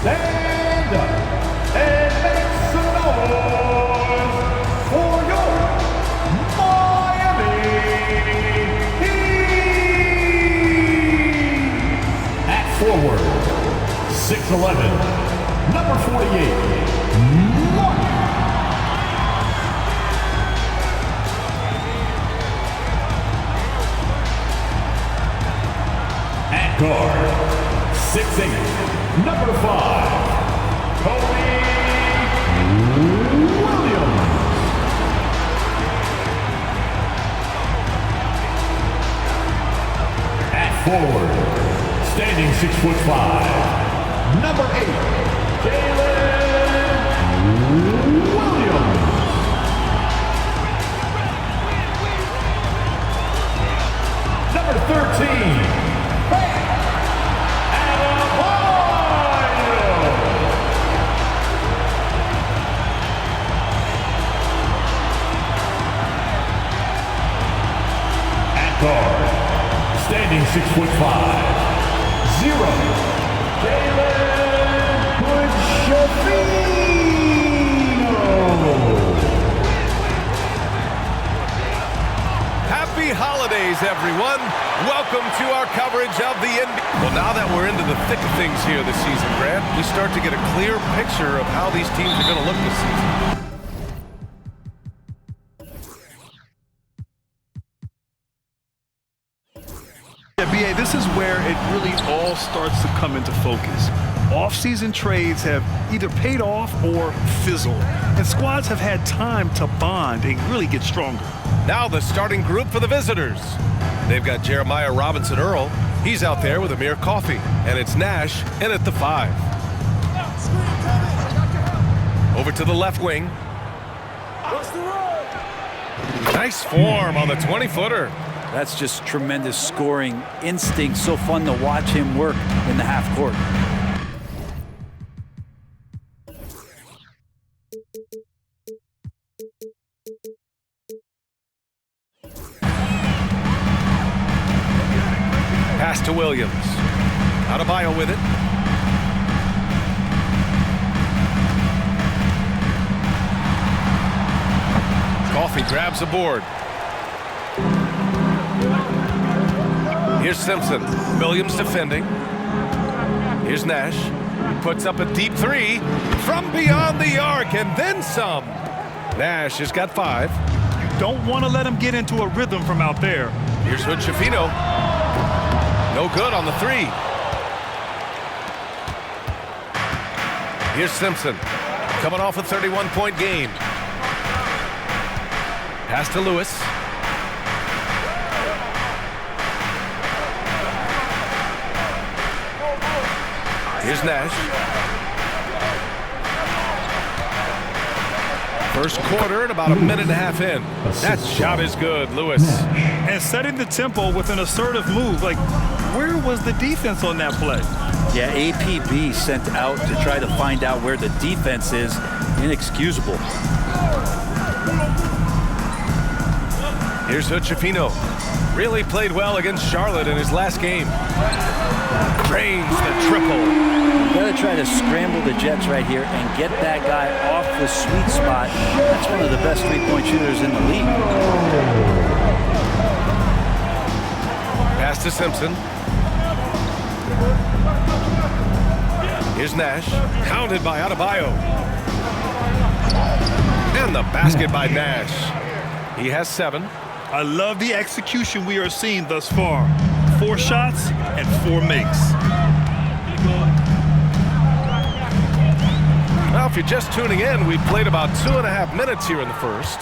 Stand up and make some noise for your Miami Heat. At forward, 6'11", number 48, Mark. At guard, 6'8", number 5, Kobe Williams. At forward, standing 6'5", number 8, Jalen Williams. Number 13, guard, standing 6'5", 0, Jalen Happy holidays, everyone. Welcome to our coverage of the NBA. Well, now that we're into the thick of things here this season, Grant, we start to get a clear picture of how these teams are going to look this season. BA, this is where it really all starts to come into focus. Off-season trades have either paid off or fizzled, and squads have had time to bond and really get stronger. Now the starting group for the visitors. They've got Jeremiah Robinson Earl. He's out there with Amir Coffey, and it's Nash in at the 5. Over to the left wing. Nice form on the 20-footer. That's just tremendous scoring instinct. So fun to watch him work in the half court. Pass to Williams. Adebayo with it. Coffey grabs the board. Here's Simpson. Williams defending. Here's Nash. Puts up a deep 3 from beyond the arc and then some. Nash has got 5. You don't want to let him get into a rhythm from out there. Here's Hood-Schifino. No good on the 3. Here's Simpson. Coming off a 31-point game. Pass to Lewis. Here's Nash. First quarter and about a minute and a half in. That shot is good, Lewis. And setting the tempo with an assertive move. Like, where was the defense on that play? Yeah, APB sent out to try to find out where the defense is. Inexcusable. Here's Hood-Schifino. Really played well against Charlotte in his last game. Drains the triple. You gotta try to scramble the Jets right here and get that guy off the sweet spot. That's one of the best three-point shooters in the league. Pass to Simpson. Here's Nash. Counted by Adebayo. And the basket by Nash. He has 7. I love the execution we are seeing thus far. 4 shots and 4 makes. Well, if you're just tuning in, we've played about 2.5 minutes here in the first.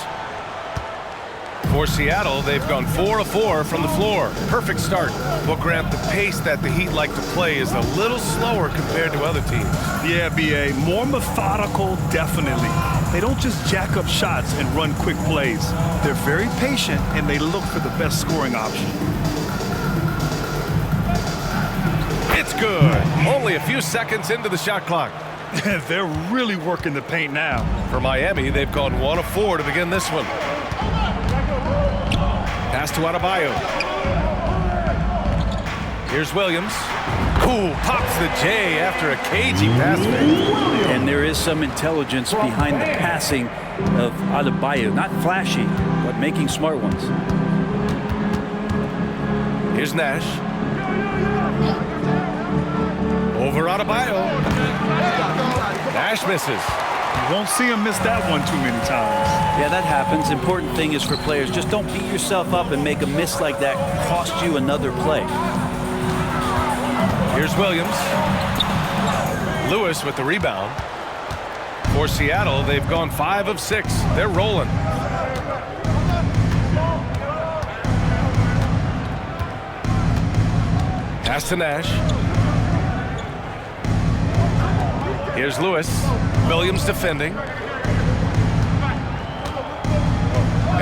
For Seattle, they've gone 4 of 4 from the floor. Perfect start. Well, Grant, the pace that the Heat like to play is a little slower compared to other teams. Yeah, BA, more methodical, definitely. They don't just jack up shots and run quick plays. They're very patient, and they look for the best scoring option. It's good. Only a few seconds into the shot clock. They're really working the paint now. For Miami, they've gone 1 of 4 to begin this one. Pass to Adebayo. Here's Williams. Ooh, pops the J after a cagey pass fake. And there is some intelligence behind the passing of Adebayo. Not flashy, but making smart ones. Here's Nash. Over Adebayo. Nash misses. You won't see him miss that one too many times. Yeah, that happens. Important thing is for players, just don't beat yourself up and make a miss like that cost you another play. Here's Williams. Lewis with the rebound. For Seattle, they've gone 5 of 6. They're rolling. Pass to Nash. Here's Lewis. Williams defending.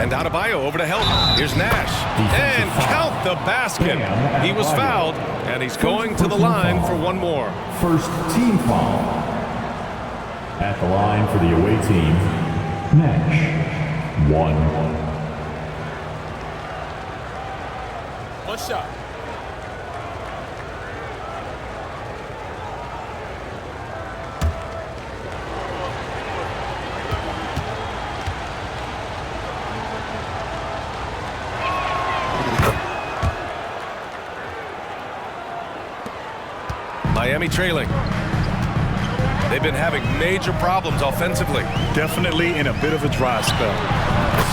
And Adebayo over to help. Here's Nash. And count the basket. He was fouled, and he's going to the line for one more. First team foul. At the line for the away team, Nash. 1. One shot. Miami trailing. They've been having major problems offensively. Definitely in a bit of a dry spell.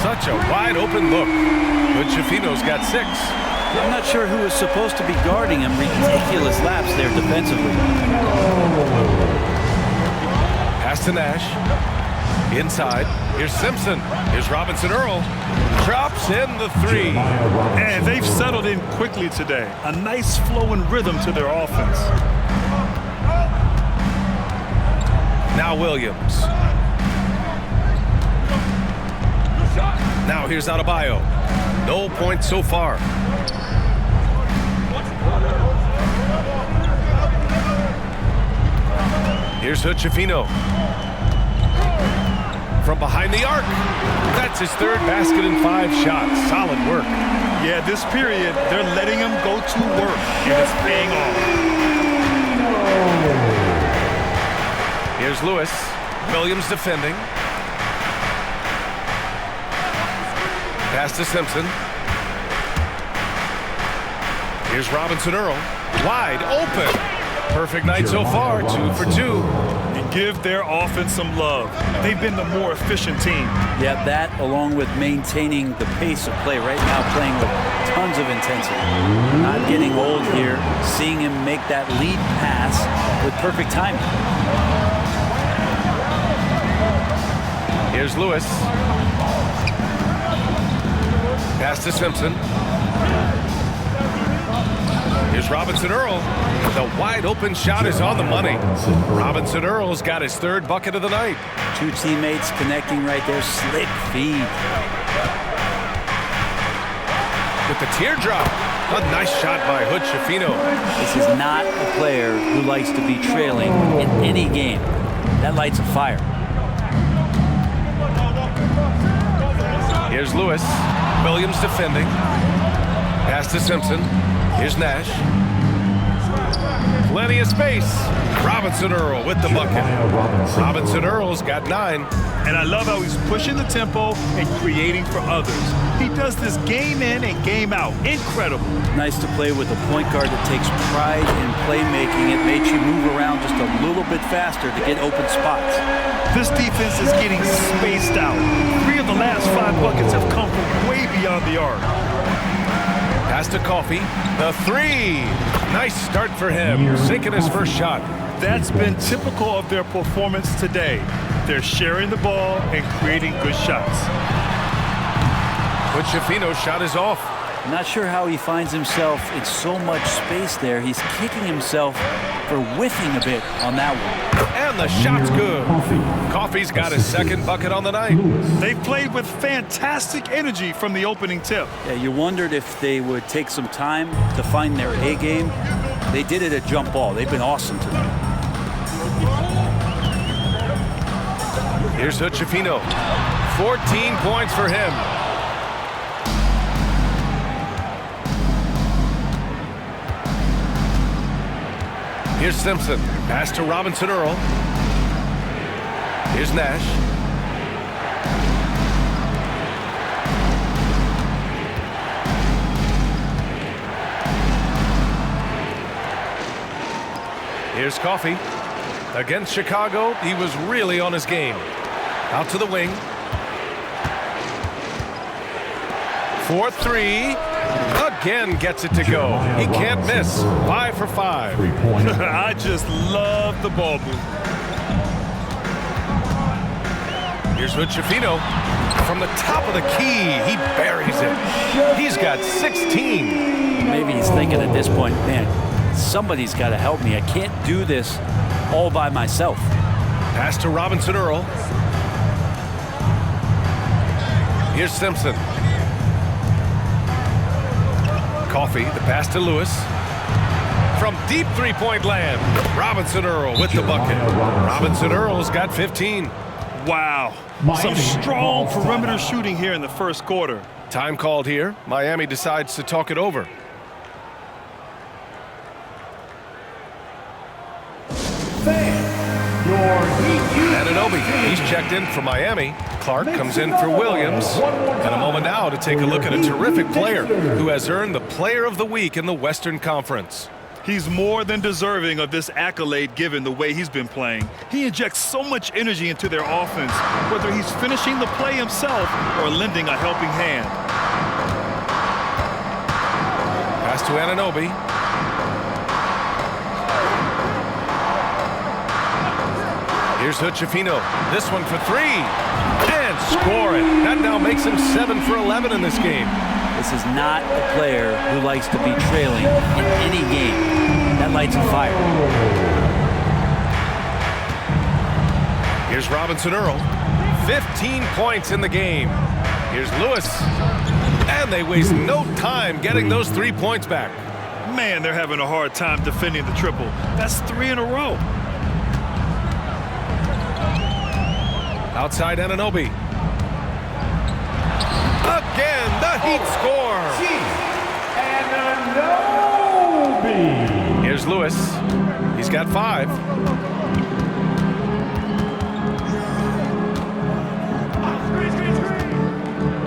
Such a wide open look. But Chifino's got 6. I'm not sure who was supposed to be guarding him. Ridiculous laps there defensively. Pass to Nash. Inside. Here's Simpson. Here's Robinson Earl. Drops in the 3. And they've settled in quickly today. A nice flow and rhythm to their offense. Now Williams. Now here's Adebayo. No points so far. Here's Chifino. From behind the arc. That's his 3rd basket in 5 shots. Solid work. Yeah, this period, they're letting him go to work, and it's paying off. Here's Lewis. Williams defending. Pass to Simpson. Here's Robinson Earl. Wide open. Perfect night so far. 2 for 2. And give their offense some love. They've been the more efficient team. Yeah, that along with maintaining the pace of play right now, playing with tons of intensity. Not getting old here. Seeing him make that lead pass with perfect timing. Here's Lewis. Pass to Simpson. Here's Robinson Earl. The wide open shot is on the money. Robinson Earl's got his 3rd bucket of the night. 2 teammates connecting right there. Slick feed. With the teardrop. A nice shot by Chifino. This is not a player who likes to be trailing in any game. That lights a fire. Here's Lewis. Williams defending. Pass to Simpson. Here's Nash. Plenty of space. Robinson Earl with the bucket. Robinson Earl's got 9. And I love how he's pushing the tempo and creating for others. He does this game in and game out. Incredible. Nice to play with a point guard that takes pride in playmaking. It makes you move around just a little bit faster to get open spots. This defense is getting spaced out. 3 of the last 5 buckets have come from way beyond the arc. Pass to Coffey. The 3. Nice start for him. Sinking his first shot. That's been typical of their performance today. They're sharing the ball and creating good shots. But Chifino's shot is off. Not sure how he finds himself in so much space there. He's kicking himself for whiffing a bit on that one. And the shot's good. Coffey's got his 2nd bucket on the night. They've played with fantastic energy from the opening tip. Yeah, you wondered if they would take some time to find their A game. They did it at jump ball. They've been awesome tonight. Here's Chifino. 14 points for him. Here's Simpson. Pass to Robinson Earl. Here's Nash. Here's Coffey. Against Chicago, he was really on his game. Out to the wing. 4-3. Again gets it to go. He can't miss. 5 for 5. 3-point. I just love the ball move. Here's Hood-Schifino. From the top of the key, he buries it. He's got 16. Maybe he's thinking at this point, man, somebody's got to help me. I can't do this all by myself. Pass to Robinson Earl. Here's Simpson. Coffey, the pass to Lewis. From deep three-point land, Robinson Earl with the bucket. Robinson Earl's got 15. Wow. Some strong perimeter shooting here in the first quarter. Time called here. Miami decides to talk it over. Anunoby, he's checked in for Miami. Clark comes in for Williams. And a moment now to take a look at a terrific player who has earned the Player of the Week in the Western Conference. He's more than deserving of this accolade given the way he's been playing. He injects so much energy into their offense, whether he's finishing the play himself or lending a helping hand. Pass to Anunoby. Here's Hood-Schifino. This one for 3. And score it. That now makes him 7 for 11 in this game. This is not a player who likes to be trailing in any game. That lights a fire. Here's Robinson Earl. 15 points in the game. Here's Lewis. And they waste no time getting those 3 points back. Man, they're having a hard time defending the triple. That's 3 in a row. Outside Anunoby. Again, the Heat score. Anunoby. Here's Lewis. He's got 5.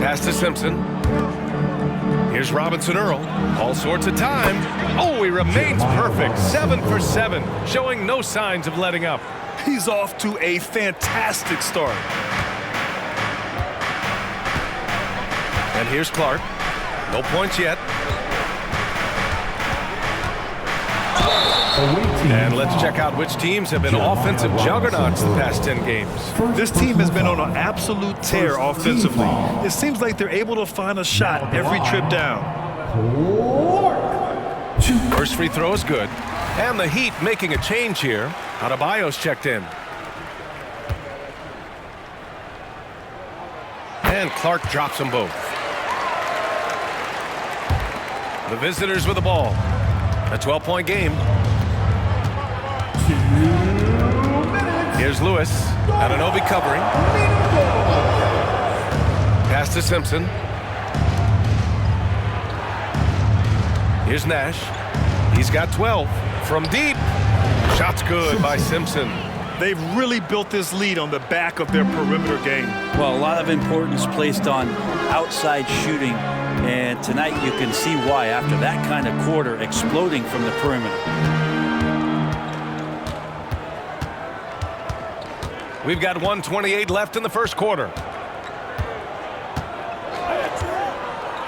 Pass to Simpson. Here's Robinson Earl. All sorts of time. Oh, he remains perfect. 7 for 7, showing no signs of letting up. He's off to a fantastic start. And here's Clark. No points yet. And let's check out which teams have been offensive juggernauts the past 10 games. This team has been on an absolute tear offensively. It seems like they're able to find a shot every trip down. First free throw is good. And the Heat making a change here. Adebayo's checked in. And Clark drops them both. The visitors with the ball. A 12-point game. Here's Lewis. Anunoby covering. Pass to Simpson. Here's Nash. He's got 12. From deep. Shot's good by Simpson. They've really built this lead on the back of their perimeter game. Well, a lot of importance placed on outside shooting. And tonight you can see why after that kind of quarter exploding from the perimeter. We've got 1:28 left in the first quarter.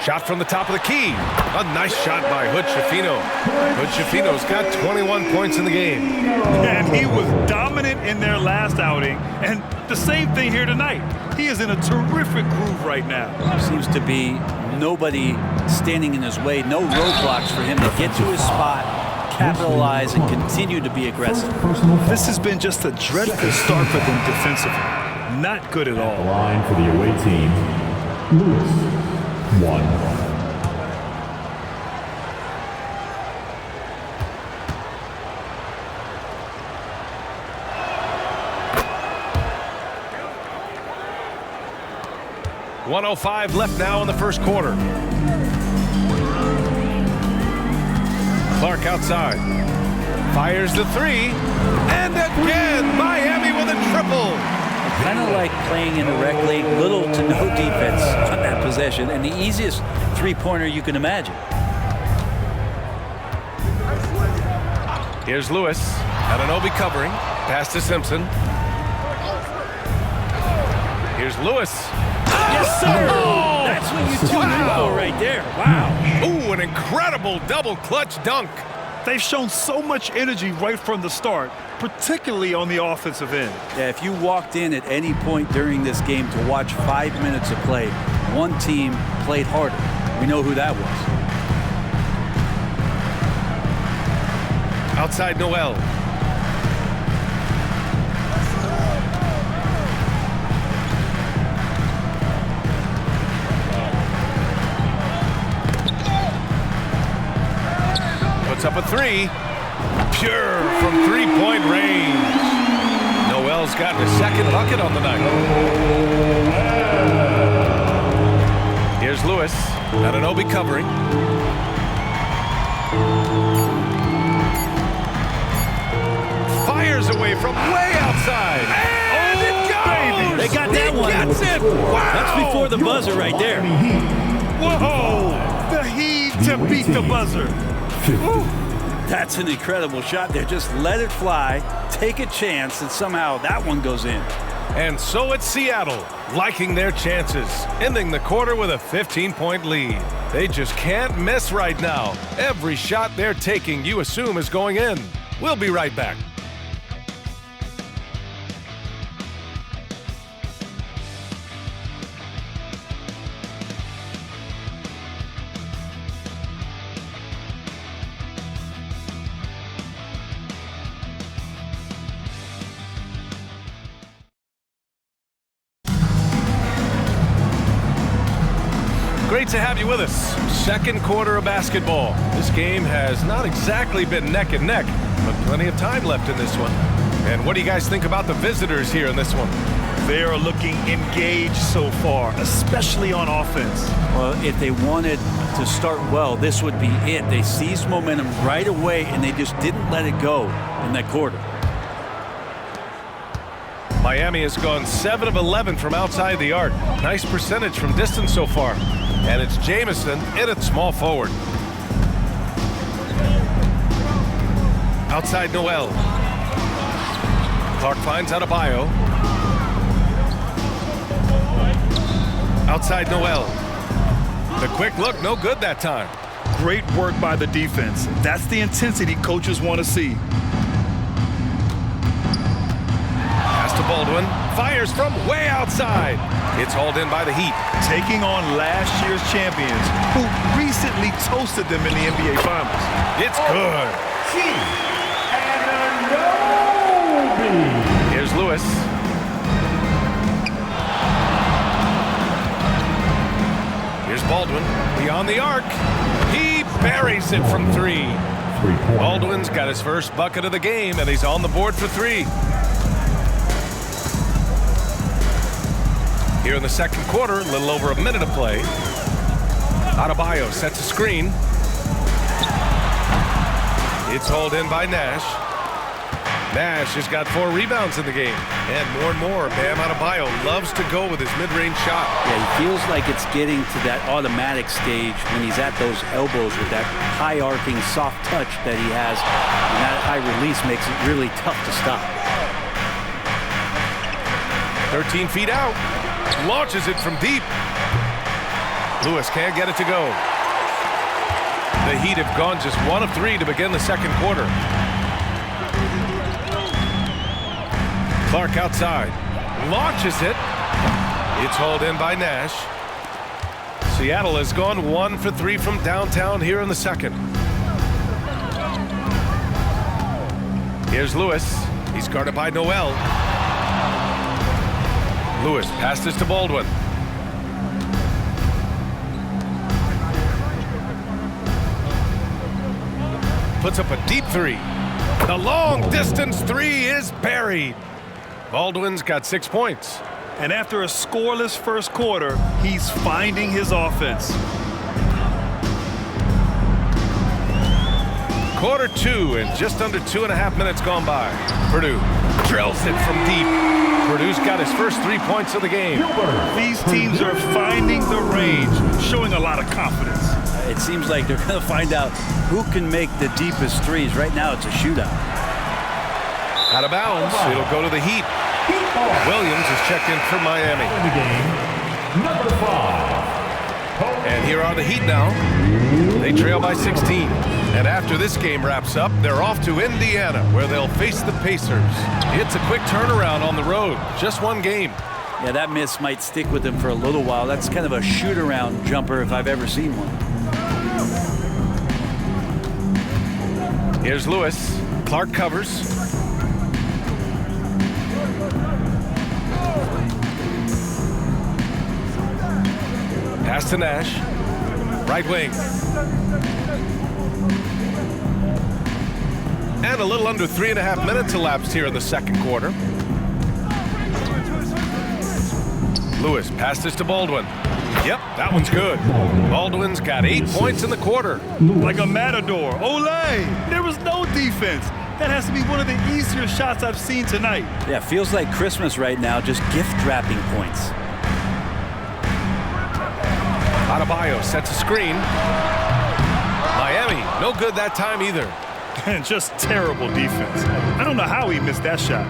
Shot from the top of the key. A nice shot by Hood-Schifino. Hood-Schifino's got 21 points in the game. And he was dominant in their last outing. And the same thing here tonight. He is in a terrific groove right now. Seems to be nobody standing in his way, no roadblocks for him to get to his spot, capitalize, and continue to be aggressive. This has been just a dreadful start for them defensively. Not good at The all. line for the away team, Lewis. 1. .105 left now in the first quarter. Clark outside. Fires the three. And again, Miami with a triple. Kind of like playing in the rec league, little to no defense on that possession, and the easiest three-pointer you can imagine. Here's Lewis. Anunoby covering. Pass to Simpson. Here's Lewis. Yes, sir! That's what you tune in for right there. Wow. Ooh, an incredible double clutch dunk. They've shown so much energy right from the start, particularly on the offensive end. Yeah, if you walked in at any point during this game to watch 5 minutes of play, one team played harder. We know who that was. Outside Noel. Puts up a three. Pure from three-point range. Noel's gotten his second bucket on the night. Here's Lewis. Anunoby covering. Fires away from way outside. And it goes! They got that one. Gets it! Wow! That's before the buzzer right there. Whoa! The heat to beat the buzzer. Ooh. That's an incredible shot there. Just let it fly, take a chance, and somehow that one goes in. And so it's Seattle, liking their chances, ending the quarter with a 15-point lead. They just can't miss right now. Every shot they're taking, you assume, is going in. We'll be right back. Great to have you with us. Second quarter of basketball. This game has not exactly been neck and neck, but plenty of time left in this one. And what do you guys think about the visitors here in this one? They are looking engaged so far, especially on offense. Well, if they wanted to start well, this would be it. They seized momentum right away, and they just didn't let it go in that quarter. Miami has gone 7 of 11 from outside the arc. Nice percentage from distance so far. And it's Jamison in at small forward. Outside Noel. Clark finds Adebayo. Outside Noel. The quick look, no good that time. Great work by the defense. That's the intensity coaches want to see. Pass to Baldwin. Fires from way outside. It's hauled in by the Heat. Taking on last year's champions, who recently toasted them in the NBA Finals. It's good. Here's Lewis. Here's Baldwin. Beyond the arc. He buries it from three. Baldwin's got his first bucket of the game, and he's on the board for three. Here in the second quarter, a little over a minute of play. Adebayo sets a screen. It's hauled in by Nash. Nash has got 4 rebounds in the game. And more, Bam Adebayo loves to go with his mid-range shot. Yeah, he feels like it's getting to that automatic stage when he's at those elbows with that high-arcing soft touch that he has. And that high release makes it really tough to stop. 13 feet out. Launches it from deep. Lewis can't get it to go. The Heat have gone just 1 of 3 to begin the second quarter. Clark outside. Launches it. It's hauled in by Nash. Seattle has gone 1 for 3 from downtown here in the second. Here's Lewis. He's guarded by Noel. Lewis passes to Baldwin. Puts up a deep three. The long distance three is buried. Baldwin's got 6 points. And after a scoreless first quarter, he's finding his offense. Quarter 2 and just under 2.5 minutes gone by. Purdue drills it from deep. Purdue's got his first 3 points of the game. These teams are finding the range, showing a lot of confidence. It seems like they're going to find out who can make the deepest threes. Right now, it's a shootout. Out of bounds. It'll go to the Heat. Williams is checked in for Miami. In the game, number 5. And here are the Heat now. They trail by 16. And after this game wraps up, they're off to Indiana, where they'll face the Pacers. It's a quick turnaround on the road. Just one game. Yeah, that miss might stick with him for a little while. That's kind of a shoot-around jumper if I've ever seen one. Here's Lewis. Clark covers. Pass to Nash. Right wing. And a little under 3.5 minutes elapsed here in the second quarter. Lewis passes to Baldwin. Yep, that one's good. Baldwin's got 8 points in the quarter. Like a matador. Olé! There was no defense. That has to be one of the easier shots I've seen tonight. Yeah, feels like Christmas right now, just gift-wrapping points. Adebayo sets a screen. Miami, no good that time either. And just terrible defense. I don't know how he missed that shot.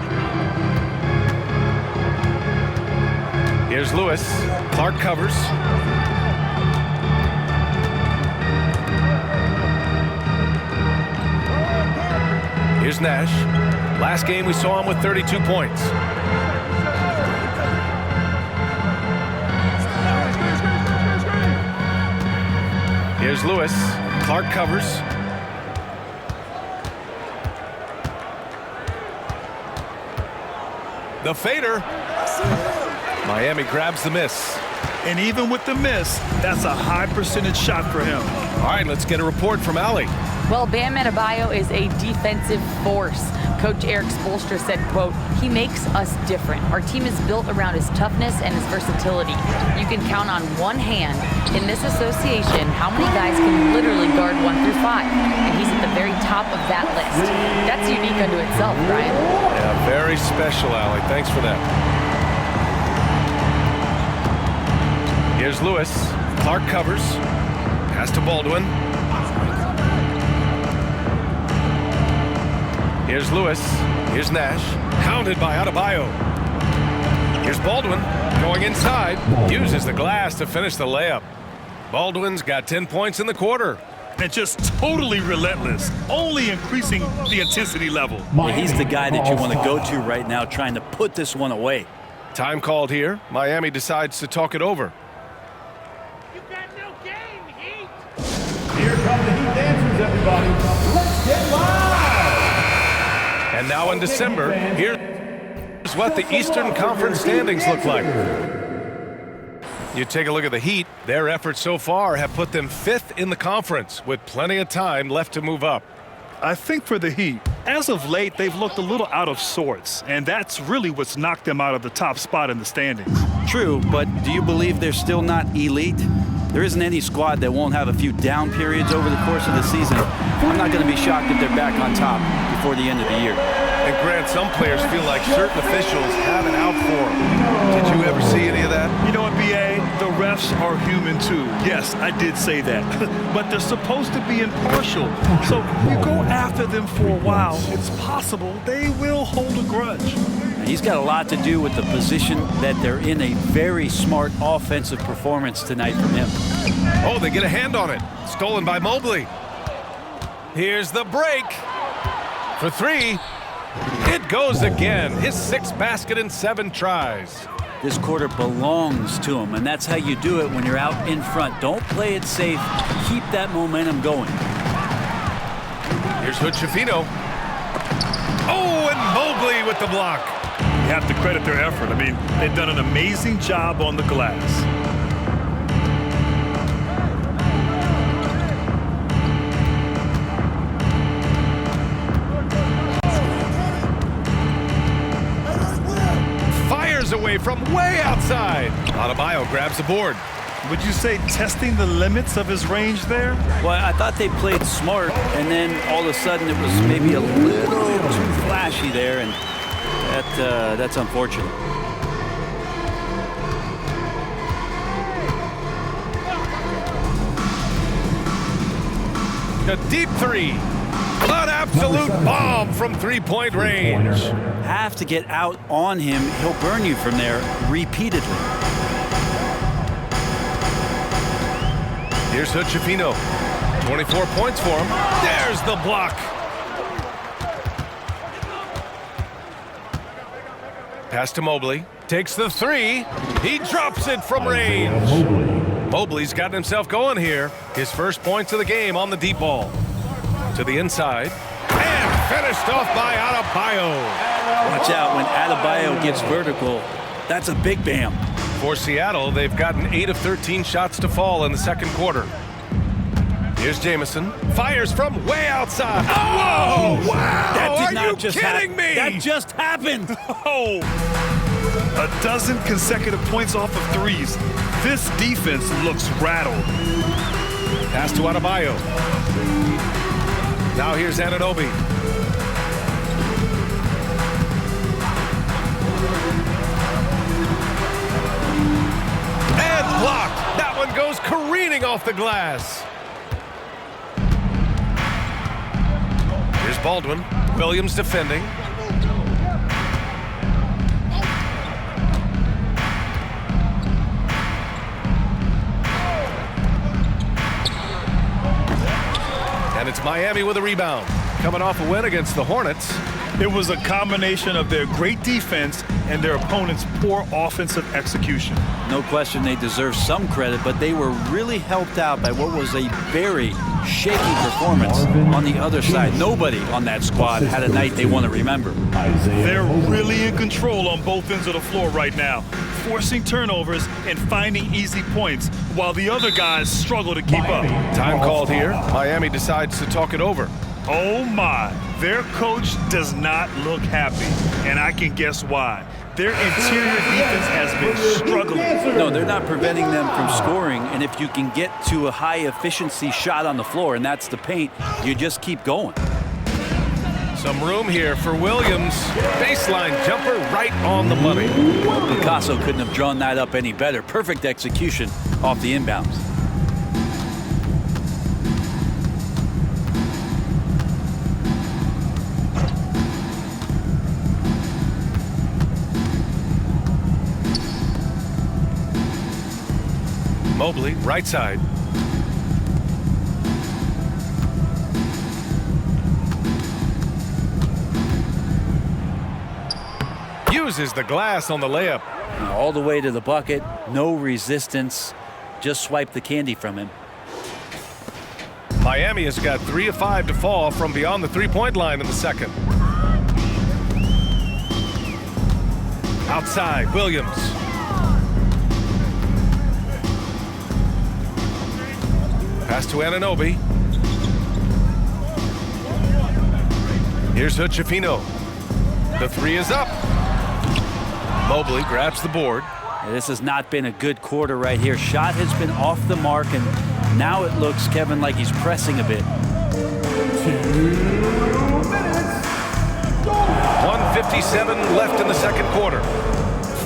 Here's Lewis. Clark covers. Here's Nash. Last game we saw him with 32 points. Here's Lewis. Clark covers. The fader. Miami grabs the miss. And even with the miss, that's a high percentage shot for him. All right, let's get a report from Allie. Well, Bam Adebayo is a defensive force. Coach Eric Spoelstra said, quote, "He makes us different. Our team is built around his toughness and his versatility. You can count on one hand in this association how many guys can literally guard 1 through 5. And he's at the very top of that list. That's unique unto itself, Brian." Yeah, very special, Allie. Thanks for that. Here's Lewis. Clark covers. Pass to Baldwin. Here's Lewis. Here's Nash. Hounded by Adebayo. Here's Baldwin. Going inside. Uses the glass to finish the layup. Baldwin's got 10 points in the quarter. And just totally relentless. Only increasing the intensity level. Yeah, he's the guy that you want to go to right now, trying to put this one away. Time called here. Miami decides to talk it over. Here come the Heat dancers, everybody. Let's get live! And now in December, here's what the Eastern Conference standings look like. You take a look at the Heat. Their efforts so far have put them 5th in the conference with plenty of time left to move up. I think for the Heat, as of late, they've looked a little out of sorts, and that's really what's knocked them out of the top spot in the standings. True, but do you believe they're still not elite? There isn't any squad that won't have a few down periods over the course of the season. I'm not going to be shocked if they're back on top before the end of the year. And Grant, some players feel like certain officials have it out for them. Did you ever see any of that? You know what, B.A.? The refs are human too. Yes, I did say that. But they're supposed to be impartial. So you go after them for a while, it's possible they will hold a grudge. And he's got a lot to do with the position that they're in. A very smart offensive performance tonight from him. Oh, they get a hand on it. Stolen by Mobley. Here's the break. For 3. It goes again. His 6th basket in 7 tries. This quarter belongs to him, and that's how you do it when you're out in front. Don't play it safe. Keep that momentum going. Here's Hood-Schifino. Oh, and Mobley with the block. You have to credit their effort. I mean, they've done an amazing job on the glass. Fires away from way outside. Adebayo grabs the board. Would you say testing the limits of his range there? Well, I thought they played smart, and then all of a sudden it was maybe a little too flashy there, and that's unfortunate. A deep three. An absolute bomb from three-point range. Have to get out on him. He'll burn you from there repeatedly. Here's Hood-Schifino. 24 points for him. There's the block. Pass to Mobley. Takes the three. He drops it from range. Mobley's gotten himself going here. His first points of the game on the deep ball. To the inside. And finished off by Adebayo. Watch out when Adebayo gets vertical. That's a big bam. For Seattle, they've gotten 8 of 13 shots to fall in the second quarter. Here's Jamison. Fires from way outside. Oh, wow! That did Are not you just kidding me? That just happened. Oh! A dozen consecutive points off of threes. This defense looks rattled. Pass to Adebayo. Now here's Anunoby. And blocked. That one goes careening off the glass. Here's Baldwin. Williams defending. And it's Miami with a rebound. Coming off a win against the Hornets. It was a combination of their great defense and their opponent's poor offensive execution. No question they deserve some credit, but they were really helped out by what was a very shaky performance on the other side. Nobody on that squad had a night they want to remember. They're really in control on both ends of the floor right now, forcing turnovers and finding easy points while the other guys struggle to keep up. Time called here. Miami decides to talk it over. Oh my, their coach does not look happy, and I can guess why. Their interior defense has been struggling. No, they're not preventing them from scoring, and if you can get to a high-efficiency shot on the floor, and that's the paint, you just keep going. Some room here for Williams. Baseline jumper right on the money. Picasso couldn't have drawn that up any better. Perfect execution off the inbounds. Mobley, right side. Uses the glass on the layup. All the way to the bucket, no resistance, just swipe the candy from him. Miami has got 3 of 5 to fall from beyond the three-point line in the second. Outside, Williams. Pass to Anunoby. Here's Hood-Schifino. The three is up. Mobley grabs the board. This has not been a good quarter right here. Shot has been off the mark, and now it looks, Kevin, like he's pressing a bit. 1:57 left in the second quarter.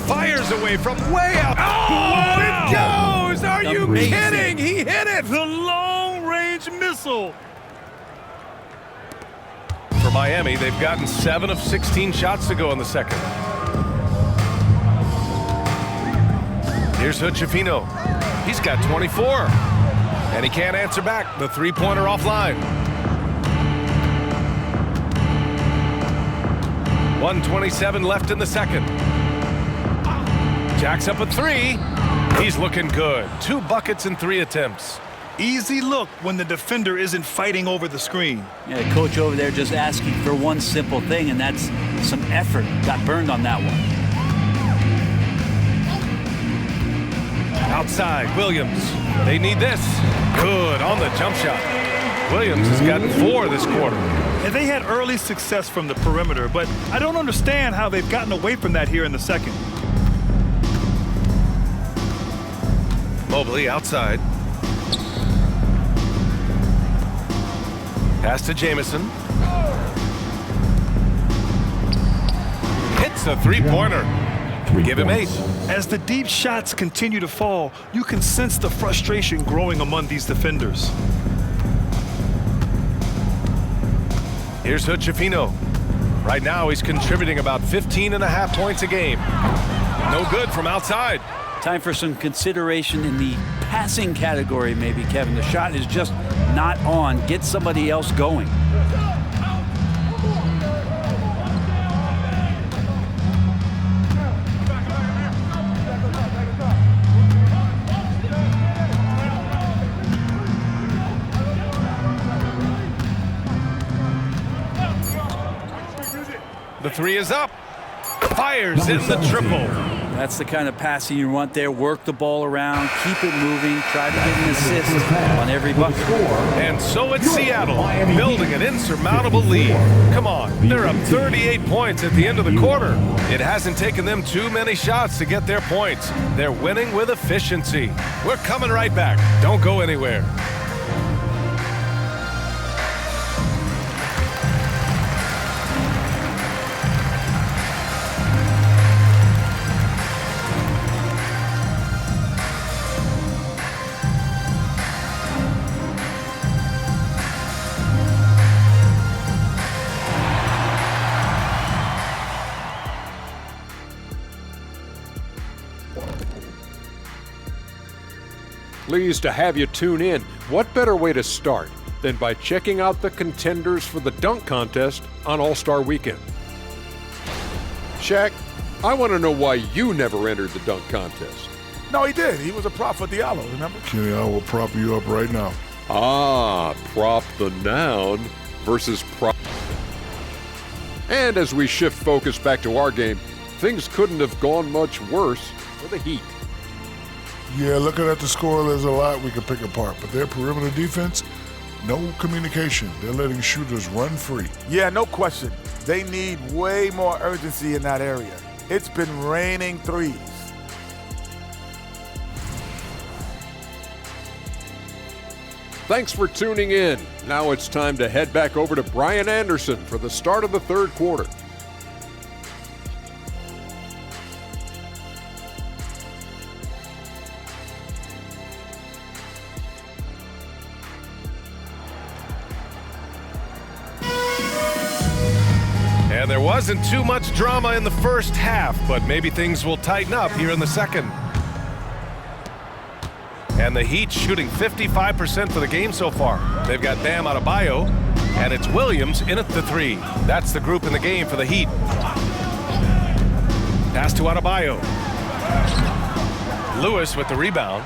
Fires away from way out. Oh, it goes! Are you Amazing. kidding? He hit it! The long-range missile. For Miami, they've gotten 7 of 16 shots to go in the second. Here's Hood-Schifino. He's got 24. And he can't answer back. The three-pointer offline. 1:27 left in the second. Jacks up a three. He's looking good. 2 buckets in 3 attempts. Easy look when the defender isn't fighting over the screen. Yeah, the coach over there just asking for one simple thing, and that's some effort. Got burned on that one. Outside, Williams. They need this. Good on the jump shot. Williams has gotten 4 this quarter. And they had early success from the perimeter, but I don't understand how they've gotten away from that here in the second. Mobley outside. Pass to Jamison. Hits a three-pointer. Give him 8. As the deep shots continue to fall, you can sense the frustration growing among these defenders. Here's Hochefino. Right now, he's contributing about 15.5 points a game. No good from outside. Time for some consideration in the passing category, maybe, Kevin. The shot is just not on. Get somebody else going. The three is up. Fires in the triple. That's the kind of passing you want there. Work the ball around, keep it moving, try to get an assist on every bucket. And so it's Seattle, building an insurmountable lead. Come on, they're up 38 points at the end of the quarter. It hasn't taken them too many shots to get their points. They're winning with efficiency. We're coming right back. Don't go anywhere. Pleased to have you tune in. What better way to start than by checking out the contenders for the dunk contest on All-Star Weekend? Shaq, I want to know why you never entered the dunk contest. No, he did. He was a prop for Diallo, remember? Kenny, I will prop you up right now. Ah, prop the noun versus prop. And as we shift focus back to our game, things couldn't have gone much worse for the Heat. Yeah, looking at the score, there's a lot we could pick apart, but their perimeter defense, no communication. They're letting shooters run free. Yeah, no question. They need way more urgency in that area. It's been raining threes. Thanks for tuning in. Now it's time to head back over to Brian Anderson for the start of the third quarter. And there wasn't too much drama in the first half, but maybe things will tighten up here in the second. And the Heat shooting 55% for the game so far. They've got Bam Adebayo, and it's Williams in at the three. That's the group in the game for the Heat. Pass to Adebayo. Lewis with the rebound.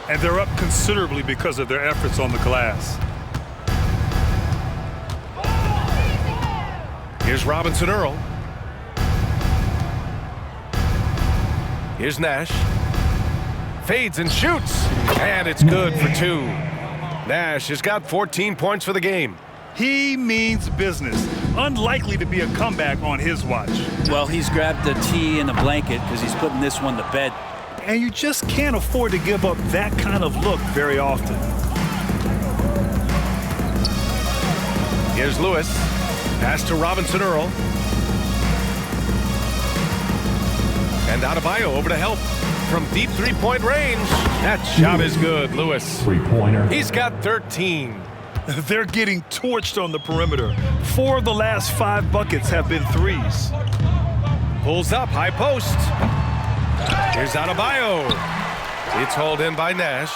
And they're up considerably because of their efforts on the glass. Here's Robinson Earl. Here's Nash. Fades and shoots. And it's good for 2. Nash has got 14 points for the game. He means business. Unlikely to be a comeback on his watch. Well, he's grabbed a tee and a blanket because he's putting this one to bed. And you just can't afford to give up that kind of look very often. Here's Lewis. Pass to Robinson Earl. And Adebayo over to help from deep three-point range. That shot is good, Lewis. Three-pointer. He's got 13. They're getting torched on the perimeter. 4 of the last 5 buckets have been threes. Pulls up, high post. Here's Adebayo. It's hauled in by Nash.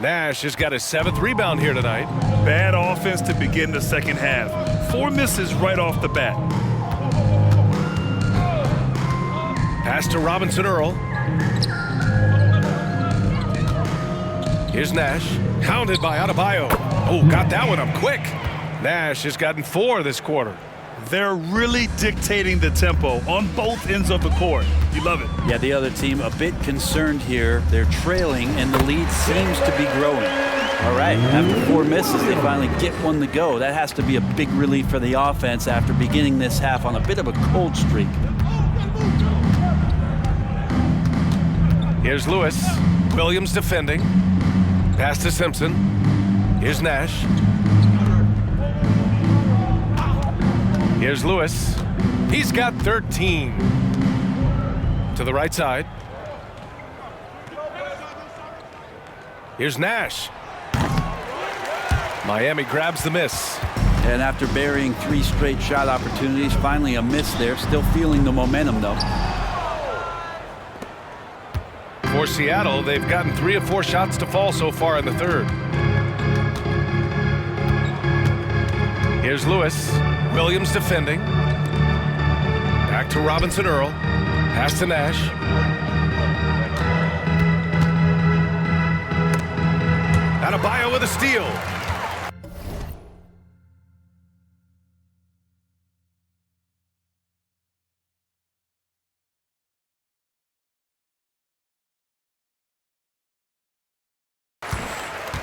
Nash has got his 7th rebound here tonight. Bad offense to begin the second half. 4 misses right off the bat. Pass to Robinson Earl. Here's Nash. Hounded by Adebayo. Oh, got that one up quick. Nash has gotten 4 this quarter. They're really dictating the tempo on both ends of the court. You love it. Yeah, the other team a bit concerned here. They're trailing, and the lead seems to be growing. All right, after 4 misses, they finally get one to go. That has to be a big relief for the offense after beginning this half on a bit of a cold streak. Here's Lewis. Williams defending. Pass to Simpson. Here's Nash. Here's Lewis. He's got 13. To the right side. Here's Nash. Miami grabs the miss. And after burying 3 straight shot opportunities, finally a miss there. Still feeling the momentum, though. For Seattle, they've gotten 3 of 4 shots to fall so far in the third. Here's Lewis. Williams defending. Back to Robinson Earl. Pass to Nash. Adebayo with a steal.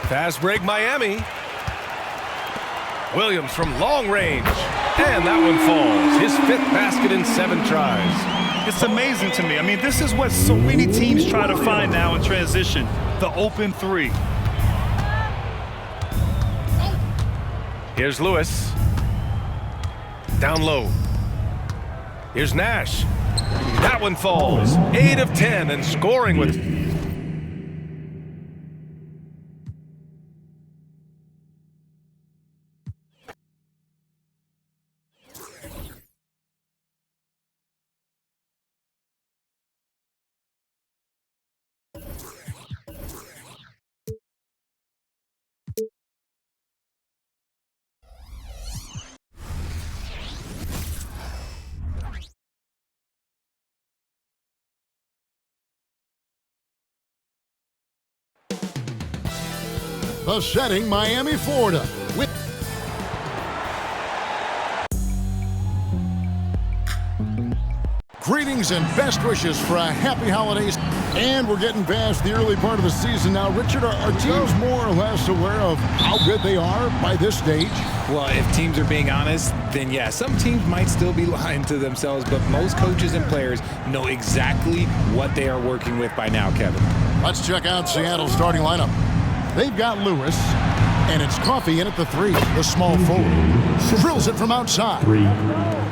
Fast break Miami. Williams from long range. And that one falls. His 5th basket in 7 tries. It's amazing to me. I mean, this is what so many teams try to find now in transition, the open 3. Here's Lewis. Down low. Here's Nash. That one falls. 8 of 10 and scoring with... The setting, Miami, Florida. With greetings and best wishes for a happy holidays. And we're getting past the early part of the season now. Richard, are teams more or less aware of how good they are by this stage? Well, if teams are being honest, then yeah, some teams might still be lying to themselves, but most coaches and players know exactly what they are working with by now, Kevin. Let's check out Seattle's starting lineup. They've got Lewis, and it's Coffey in at the 3, the small forward. Drills it from outside.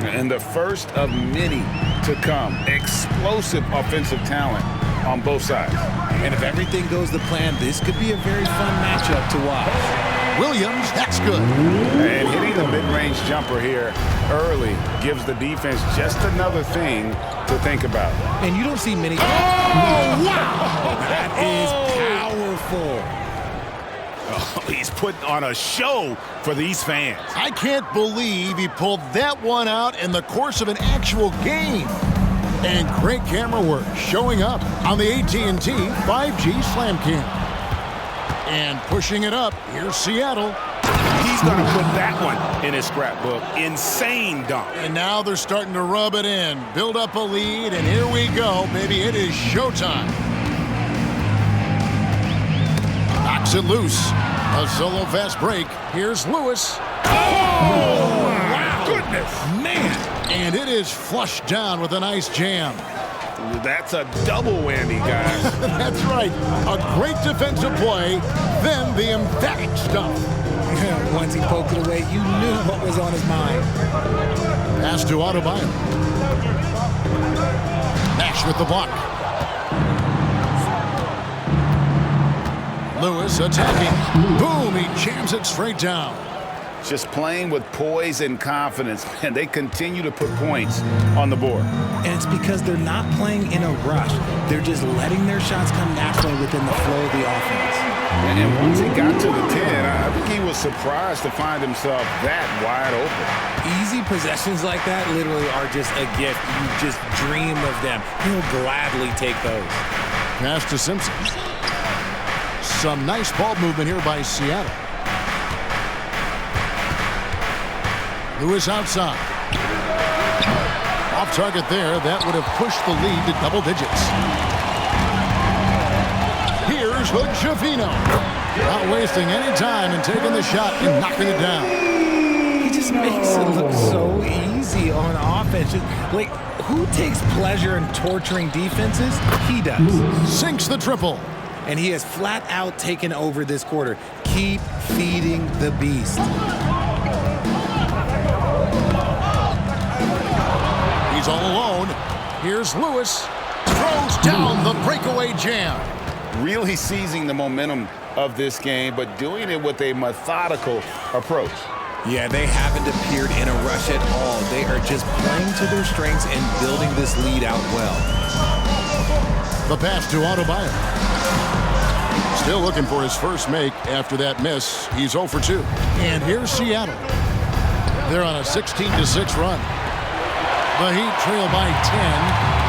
And the first of many to come. Explosive offensive talent on both sides. And if everything goes to plan, this could be a very fun matchup to watch. Williams, that's good. And hitting the mid-range jumper here early gives the defense just another thing to think about. And you don't see many... Oh, wow! That is powerful. Oh, he's putting on a show for these fans. I can't believe he pulled that one out in the course of an actual game. And great camera work showing up on the AT&T 5G Slam Cam. And pushing it up, here's Seattle. He's going to put that one in his scrapbook. Insane dunk. And now they're starting to rub it in, build up a lead, and here we go, baby. It is showtime. Knocks it loose. A solo fast break. Here's Lewis. Oh, my goodness. Man. And it is flushed down with a nice jam. That's a double whammy, guys. That's right. A great defensive play, then the emphatic stuff. Once he poked it away, you knew what was on his mind. Pass to Adebayo. Nash with the block. Lewis attacking. Boom, he jams it straight down. Just playing with poise and confidence, and they continue to put points on the board. And it's because they're not playing in a rush. They're just letting their shots come naturally within the flow of the offense. And once he got to the 10, I think he was surprised to find himself that wide open. Easy possessions like that literally are just a gift. You just dream of them. He'll gladly take those. Pass to Simpson. Some nice ball movement here by Seattle. Lewis outside. Off target there. That would have pushed the lead to double digits. Here's Hood-Schifino. Not wasting any time and taking the shot and knocking it down. He just makes it look so easy on offense. Like, who takes pleasure in torturing defenses? He does. Sinks the triple. and he has flat out taken over this quarter. Keep feeding the beast. He's all alone. Here's Lewis. Throws down the breakaway jam. Really seizing the momentum of this game, but doing it with a methodical approach. Yeah, they haven't appeared in a rush at all. They are just playing to their strengths and building this lead out well. The pass to Adebayo. Still looking for his first make after that miss. He's 0 for 2. And here's Seattle. They're on a 16-6 run. The Heat trail by 10.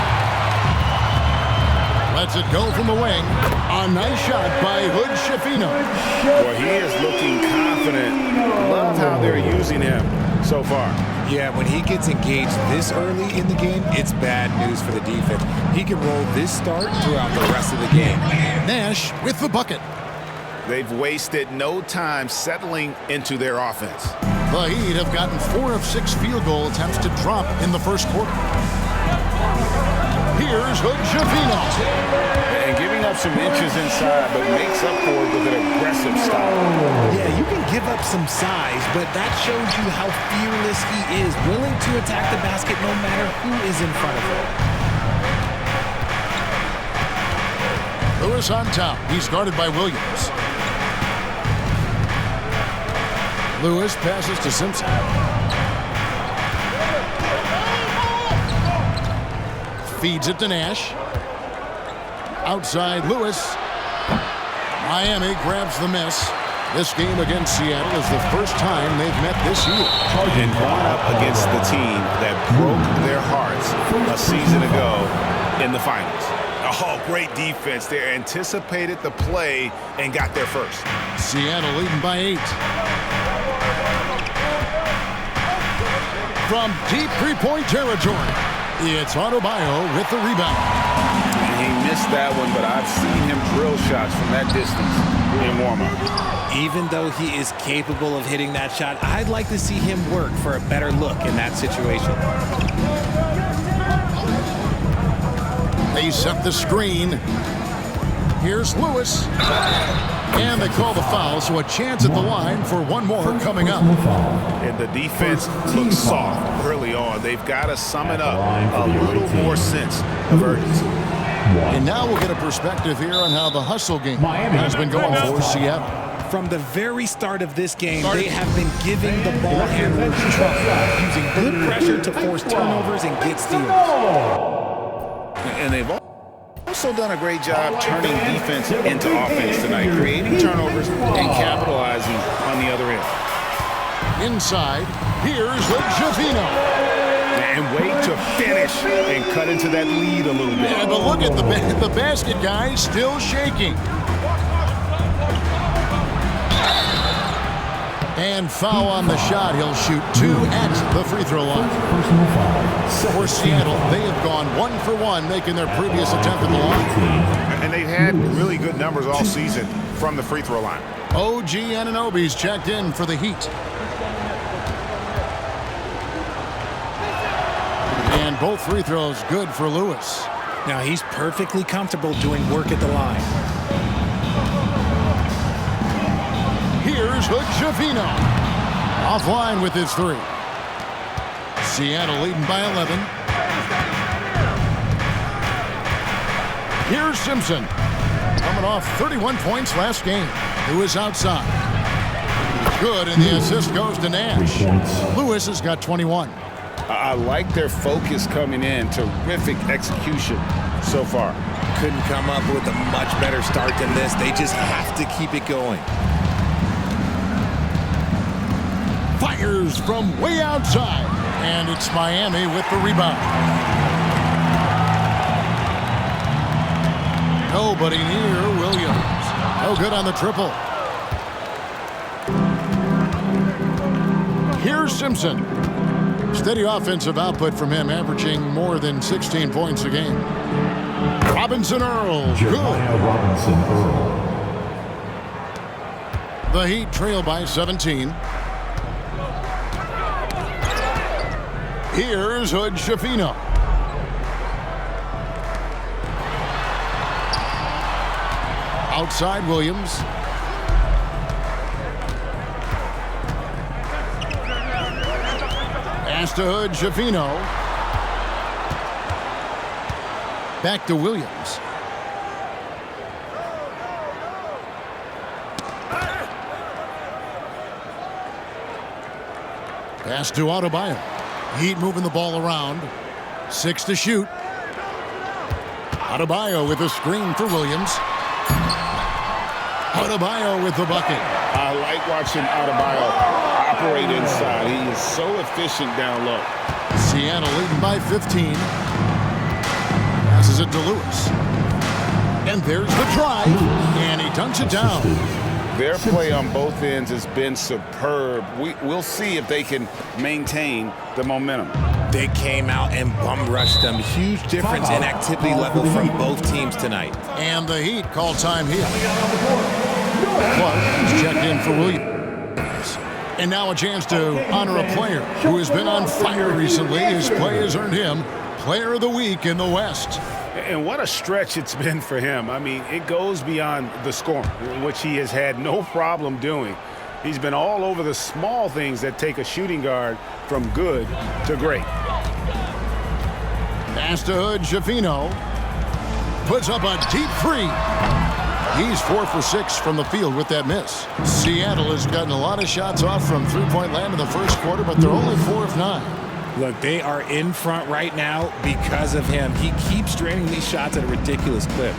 Lets it go from the wing. A nice shot by Hood Schifino. Well, he is looking confident. Love how they're using him so far. Yeah, when he gets engaged this early in the game, it's bad news for the defense. He can roll this start throughout the rest of the game. Nash with the bucket. They've wasted no time settling into their offense. The Heat have gotten 4 of 6 field goal attempts to drop in the first quarter. Here's Hood Schifino. And giving up some inches inside, but makes up for it with an aggressive style. Yeah, you can give up some size, but that shows you how fearless he is, willing to attack the basket no matter who is in front of him. Lewis on top. He's guarded by Williams. Lewis passes to Simpson. Feeds it to Nash. Outside Lewis. Miami grabs the miss. This game against Seattle is the first time they've met this year. And going up against the team that broke their hearts a season ago in the finals. Oh, great defense. They anticipated the play and got there first. Seattle leading by 8. From deep three-point territory, it's Adebayo with the rebound. And he missed that one, but I've seen him drill shots from that distance in warm-up. Even though he is capable of hitting that shot, I'd like to see him work for a better look in that situation. They set the screen. Here's Lewis. And they call the foul, so a chance at the line for one more coming up. And the defense looks soft early on. They've got to sum it up a little more sense of urgency. And now we'll get a perspective here on how the hustle game has been going for Seattle. From the very start of this game, they have been giving the ball handlers trouble, using good pressure to force turnovers and get steals. And they've also done a great job turning defense into offense tonight, creating turnovers and capitalizing on the other end. Inside, here's Schifino. And wait to finish and cut into that lead a little bit. Yeah, but look at the basket guy still shaking. And foul on the shot. He'll shoot 2 at the free throw line. For Seattle, they have gone 1 for 1, making their previous attempt at the line. And they've had really good numbers all season from the free throw line. OG Anunoby's checked in for the Heat. And both free throws good for Lewis. Now he's perfectly comfortable doing work at the line. Here's Hood Schifino. Offline with his 3. Seattle leading by 11. Here's Simpson. Coming off 31 points last game. Lewis outside. Good, and the assist goes to Nash. Lewis has got 21. I like their focus coming in. Terrific execution so far. Couldn't come up with a much better start than this. They just have to keep it going. Fires from way outside. And it's Miami with the rebound. Nobody near Williams. No good on the triple. Here's Simpson. Steady offensive output from him, averaging more than 16 points a game. Robinson Earl. Good. Robinson Earl. The Heat trail by 17. Here's Hood Schifino. Outside Williams. Pass to Hood, Schifino. Back to Williams. Pass to Adebayo. Heat moving the ball around. 6 to shoot. Adebayo with a screen for Williams. Adebayo with the bucket. I like watching Adebayo operate inside. He is so efficient down low. Seattle leading by 15. Passes it to Lewis. And there's the drive. And he dunks it down. Their play on both ends has been superb. We'll see if they can maintain the momentum. They came out and bum rushed them. Huge difference in activity level from both teams tonight. And the Heat call time here. Clark is checked in for Williams. And now a chance to honor a player who has been on fire recently. His play has earned him Player of the Week in the West. And what a stretch it's been for him. I mean, it goes beyond the scoring, which he has had no problem doing. He's been all over the small things that take a shooting guard from good to great. Pass to Hood, Schifino. Puts up a deep three. He's 4 for 6 from the field with that miss. Seattle has gotten a lot of shots off from three-point land in the first quarter, but they're only 4 of 9. Look, they are in front right now because of him. He keeps draining these shots at a ridiculous clip.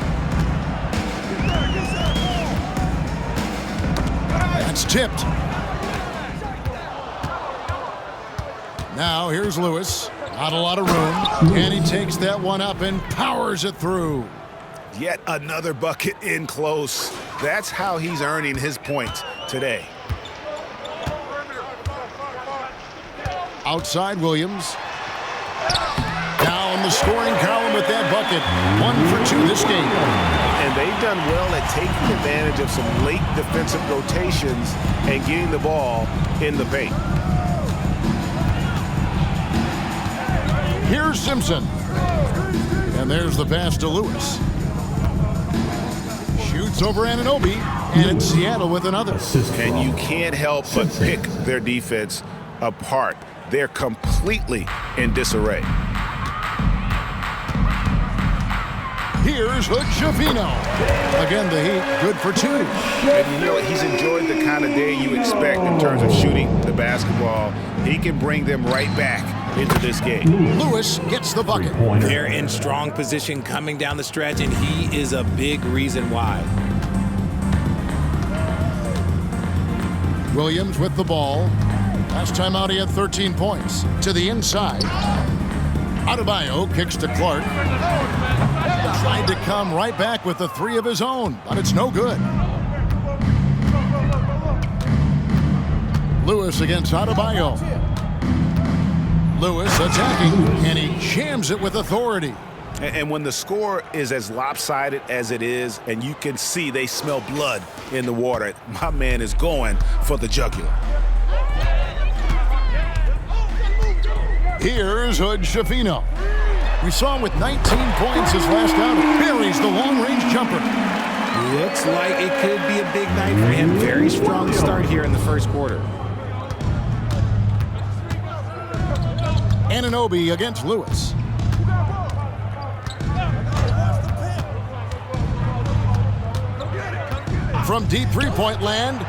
That's tipped. Now here's Lewis. Not a lot of room. And he takes that one up and powers it through. Yet another bucket in close. That's how he's earning his points today. Outside Williams. Now in the scoring column with that bucket. 1 for 2 this game. And they've done well at taking advantage of some late defensive rotations and getting the ball in the paint. Here's Simpson. And there's the pass to Lewis. Shoots over Anunoby. And it's Seattle with another. And you can't help but pick their defense apart. They're completely in disarray. Here's Hood, Schifino. Again, the Heat good for 2. And you know what? He's enjoyed the kind of day you expect in terms of shooting the basketball. He can bring them right back into this game. Lewis gets the bucket. They're in strong position coming down the stretch, and he is a big reason why. Williams with the ball. Last time out, he had 13 points. To the inside. Adebayo kicks to Clark. Tried to come right back with the 3 of his own, but it's no good. Lewis against Adebayo. Lewis attacking, and he jams it with authority. And when the score is as lopsided as it is, and you can see they smell blood in the water, my man is going for the jugular. Here's Hood, Schifino. We saw him with 19 points his last outing. Buries the long-range jumper. Looks like it could be a big night for him. Very strong start here in the first quarter. Anunoby against Lewis. From deep three-point land,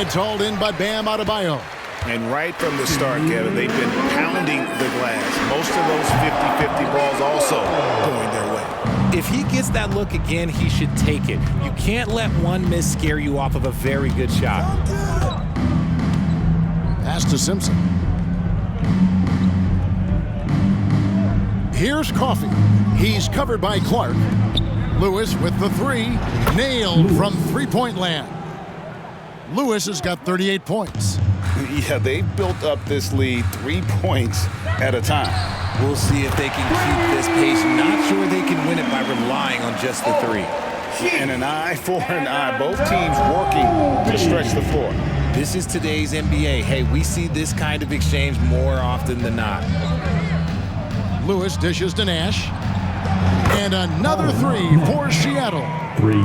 it's hauled in by Bam Adebayo. And right from the start, Kevin, they've been pounding the glass. Most of those 50-50 balls also going their way. If he gets that look again, he should take it. You can't let one miss scare you off of a very good shot. Pass to Simpson. Here's Coffey. He's covered by Clark. Lewis with the 3. Nailed from three-point land. Lewis has got 38 points. Yeah, they've built up this lead 3 points at a time. We'll see if they can keep this pace. Not sure they can win it by relying on just the 3. And an eye for an eye. Both teams working to stretch the floor. This is today's NBA. Hey, we see this kind of exchange more often than not. Lewis dishes to Nash. And another three for Seattle. 3.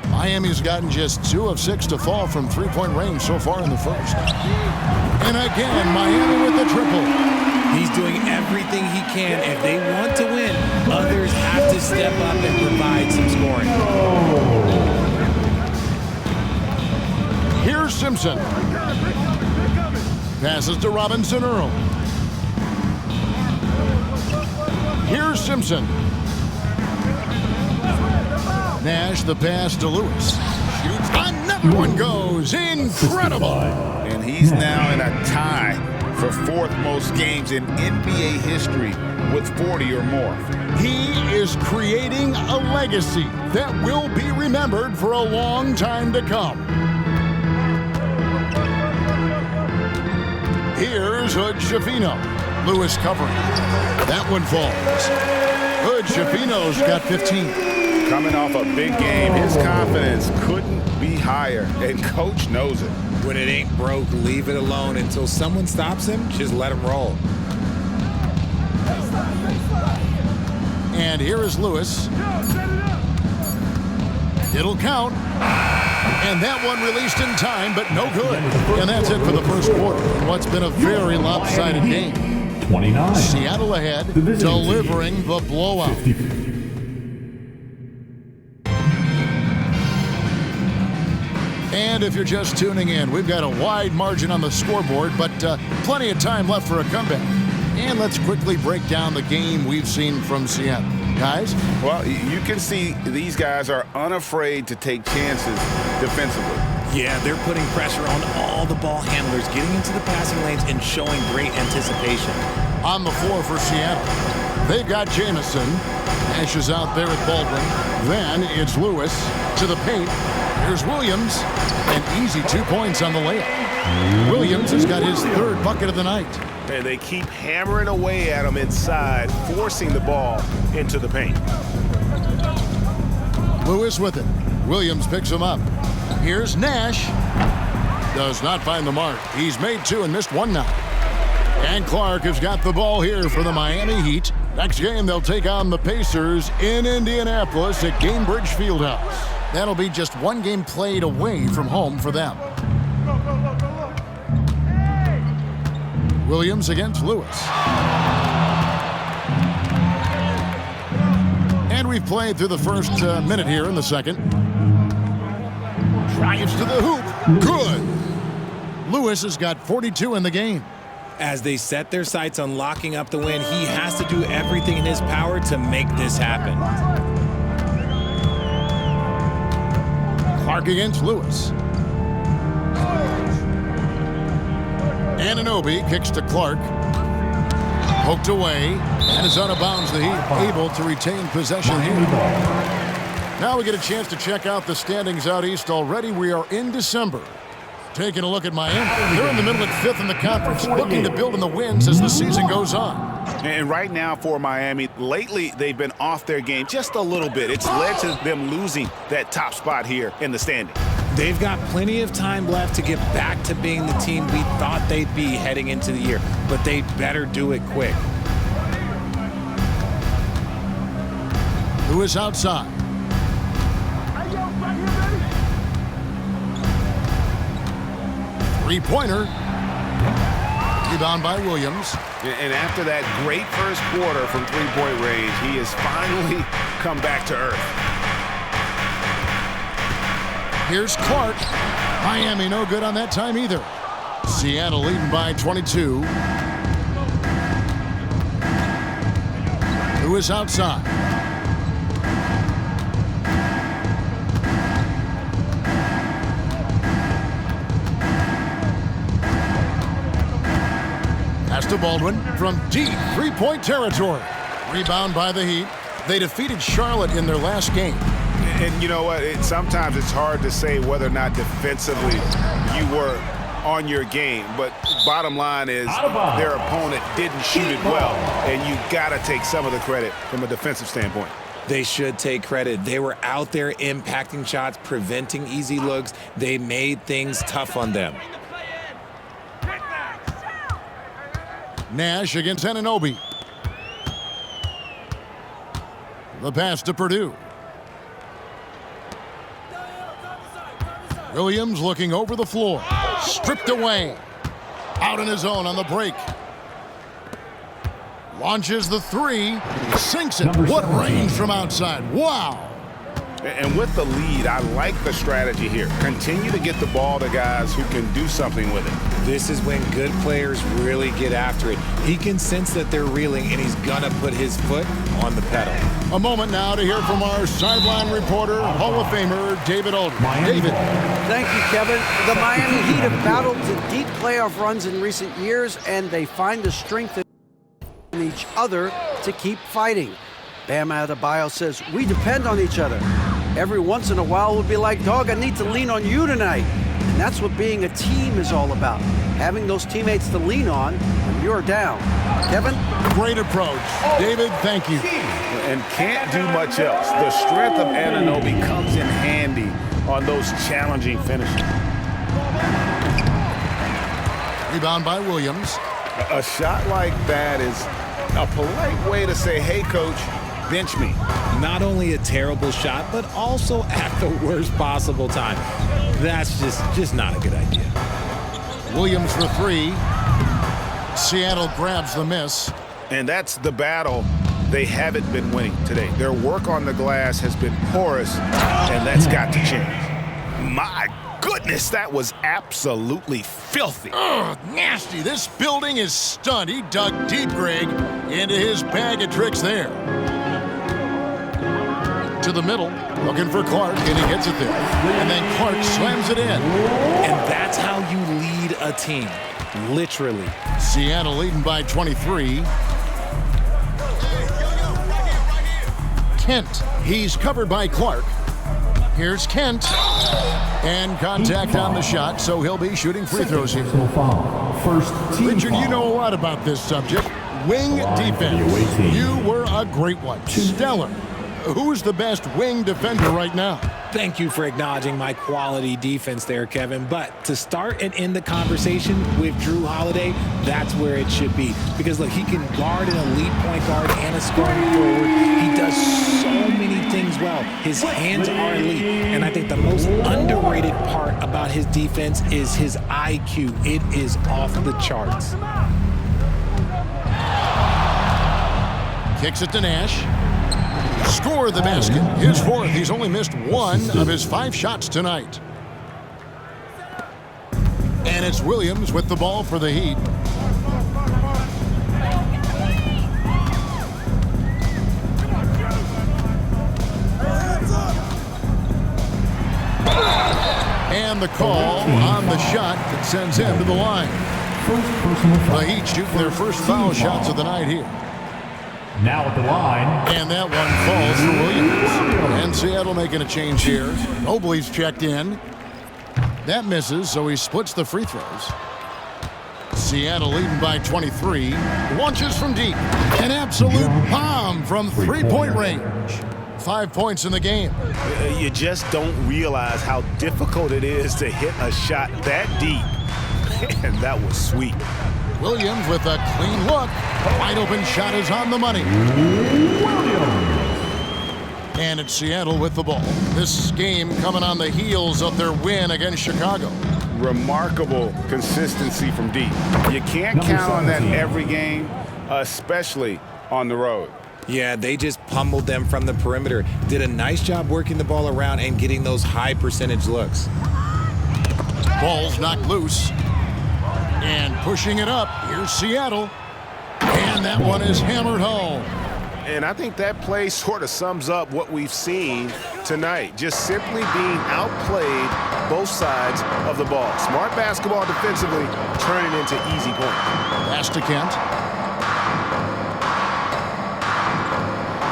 Miami's gotten just 2 of 6 to fall from three-point range so far in the first. And again, Miami with the triple. He's doing everything he can. If they want to win, others have to step up and provide some scoring. Here's Simpson. Passes to Robinson Earl. Here's Simpson. Nash the pass to Lewis. Shoots. Another one goes. Incredible. And he's now in a tie for 4th most games in NBA history with 40 or more. He is creating a legacy that will be remembered for a long time to come. Here's Hood Schifino. Lewis covering. That one falls. Hood Schifino's got 15. Coming off a big game, his confidence couldn't be higher, and coach knows it. When it ain't broke, leave it alone until someone stops him. Just let him roll. And here is Lewis. It'll count. And that one released in time, but no good. And that's it for the first quarter in what's been a very lopsided game. 29. Seattle ahead, delivering the blowout. 50. And if you're just tuning in, we've got a wide margin on the scoreboard, but plenty of time left for a comeback. And let's quickly break down the game we've seen from Seattle. Guys? Well, you can see these guys are unafraid to take chances defensively. Yeah, they're putting pressure on all the ball handlers, getting into the passing lanes and showing great anticipation. On the floor for Seattle, they've got Jamison. Nash is out there with Baldwin. Then it's Lewis to the paint. Here's Williams. An easy 2 points on the layup. Williams has got his 3rd bucket of the night. And they keep hammering away at him inside, forcing the ball into the paint. Lewis with it. Williams picks him up. Here's Nash. Does not find the mark. He's made 2 and missed 1 now. And Clark has got the ball here for the Miami Heat. Next game, they'll take on the Pacers in Indianapolis at Gainbridge Fieldhouse. That'll be just 1 game played away from home for them. Williams against Lewis. And we've played through the first minute here in the second. Drives to the hoop. Good. Lewis has got 42 in the game. As they set their sights on locking up the win, he has to do everything in his power to make this happen. Clark against Lewis. Anunoby kicks to Clark. Poked away and is out of bounds. The Heat able to retain possession here. Now we get a chance to check out the standings out east. Already we are in December. Taking a look at Miami. They're in the middle at 5th in the conference, looking to build in the wins as the season goes on. And right now for Miami, lately they've been off their game just a little bit. It's led to them losing that top spot here in the standing. They've got plenty of time left to get back to being the team we thought they'd be heading into the year, but they better do it quick. Lewis outside. Three-pointer. Rebound by Williams. And after that great first quarter from three-point range, he has finally come back to earth. Here's Clark. Miami no good on that time either. Seattle leading by 22. Lewis outside. Pass to Baldwin from deep three-point territory. Rebound by the Heat. They defeated Charlotte in their last game. And you know what? Sometimes it's hard to say whether or not defensively you were on your game. But bottom line is their opponent didn't shoot it well. And you got to take some of the credit from a defensive standpoint. They should take credit. They were out there impacting shots, preventing easy looks. They made things tough on them. Nash against Anunoby. The pass to Purdue. Williams looking over the floor. Stripped away. Out in his own on the break. Launches the three. Sinks it. What range from outside. Wow. And with the lead, I like the strategy here. Continue to get the ball to guys who can do something with it. This is when good players really get after it. He can sense that they're reeling, and he's going to put his foot on the pedal. A moment now to hear from our sideline reporter, Hall of Famer David Aldridge. David. Thank you, Kevin. The Miami Heat have battled to deep playoff runs in recent years, and they find the strength in each other to keep fighting. Bam Adebayo says, we depend on each other. Every once in a while we'll be like, dog, I need to lean on you tonight. And that's what being a team is all about. Having those teammates to lean on when you're down. Kevin? Great approach. David, thank you. And can't do much else. The strength of Anunoby comes in handy on those challenging finishes. Rebound by Williams. A shot like that is a polite way to say, hey, coach, bench me. Not only a terrible shot, but also at the worst possible time. That's just not a good idea. Williams for three. Seattle grabs the miss. And that's the battle they haven't been winning today. Their work on the glass has been porous, and that's got to change. My goodness, that was absolutely filthy. Ugh, nasty. This building is stunned. He dug deep, Greg, into his bag of tricks there. To the middle, looking for Clark, and he gets it there. And then Clark slams it in. And that's how you lead a team, literally. Seattle leading by 23. Kent, he's covered by Clark. Here's Kent. And contact on the shot, so he'll be shooting free throws here. Richard, you know a lot about this subject. Wing defense. You were a great one. Stellar. Who's the best wing defender right now? Thank you for acknowledging my quality defense there, Kevin. But to start and end the conversation with Drew Holiday, that's where it should be. Because, look, he can guard an elite point guard and a scoring forward. He does so many things well. His hands are elite. And I think the most underrated part about his defense is his IQ. It is off the charts. Kicks it to Nash. Score the basket. His fourth. He's only missed one of his 5 shots tonight. And it's Williams with the ball for the Heat. And the call on the shot that sends him to the line. The Heat shooting their first foul shots of the night here. Now at the line. And that one falls for Williams. And Seattle making a change here. Mobley's checked in. That misses, so he splits the free throws. Seattle leading by 23. Launches from deep. An absolute bomb from three-point range. 5 points in the game. You just don't realize how difficult it is to hit a shot that deep. And that was sweet. Williams with a clean look. Wide open shot is on the money. And it's Seattle with the ball. This game coming on the heels of their win against Chicago. Remarkable consistency from deep. You can't count on that every game, especially on the road. Yeah, they just pummeled them from the perimeter. Did a nice job working the ball around and getting those high percentage looks. Ball's knocked loose. And pushing it up, here's Seattle. And that one is hammered home. And I think that play sort of sums up what we've seen tonight. Just simply being outplayed both sides of the ball. Smart basketball defensively, turning into easy points. Pass to Kent.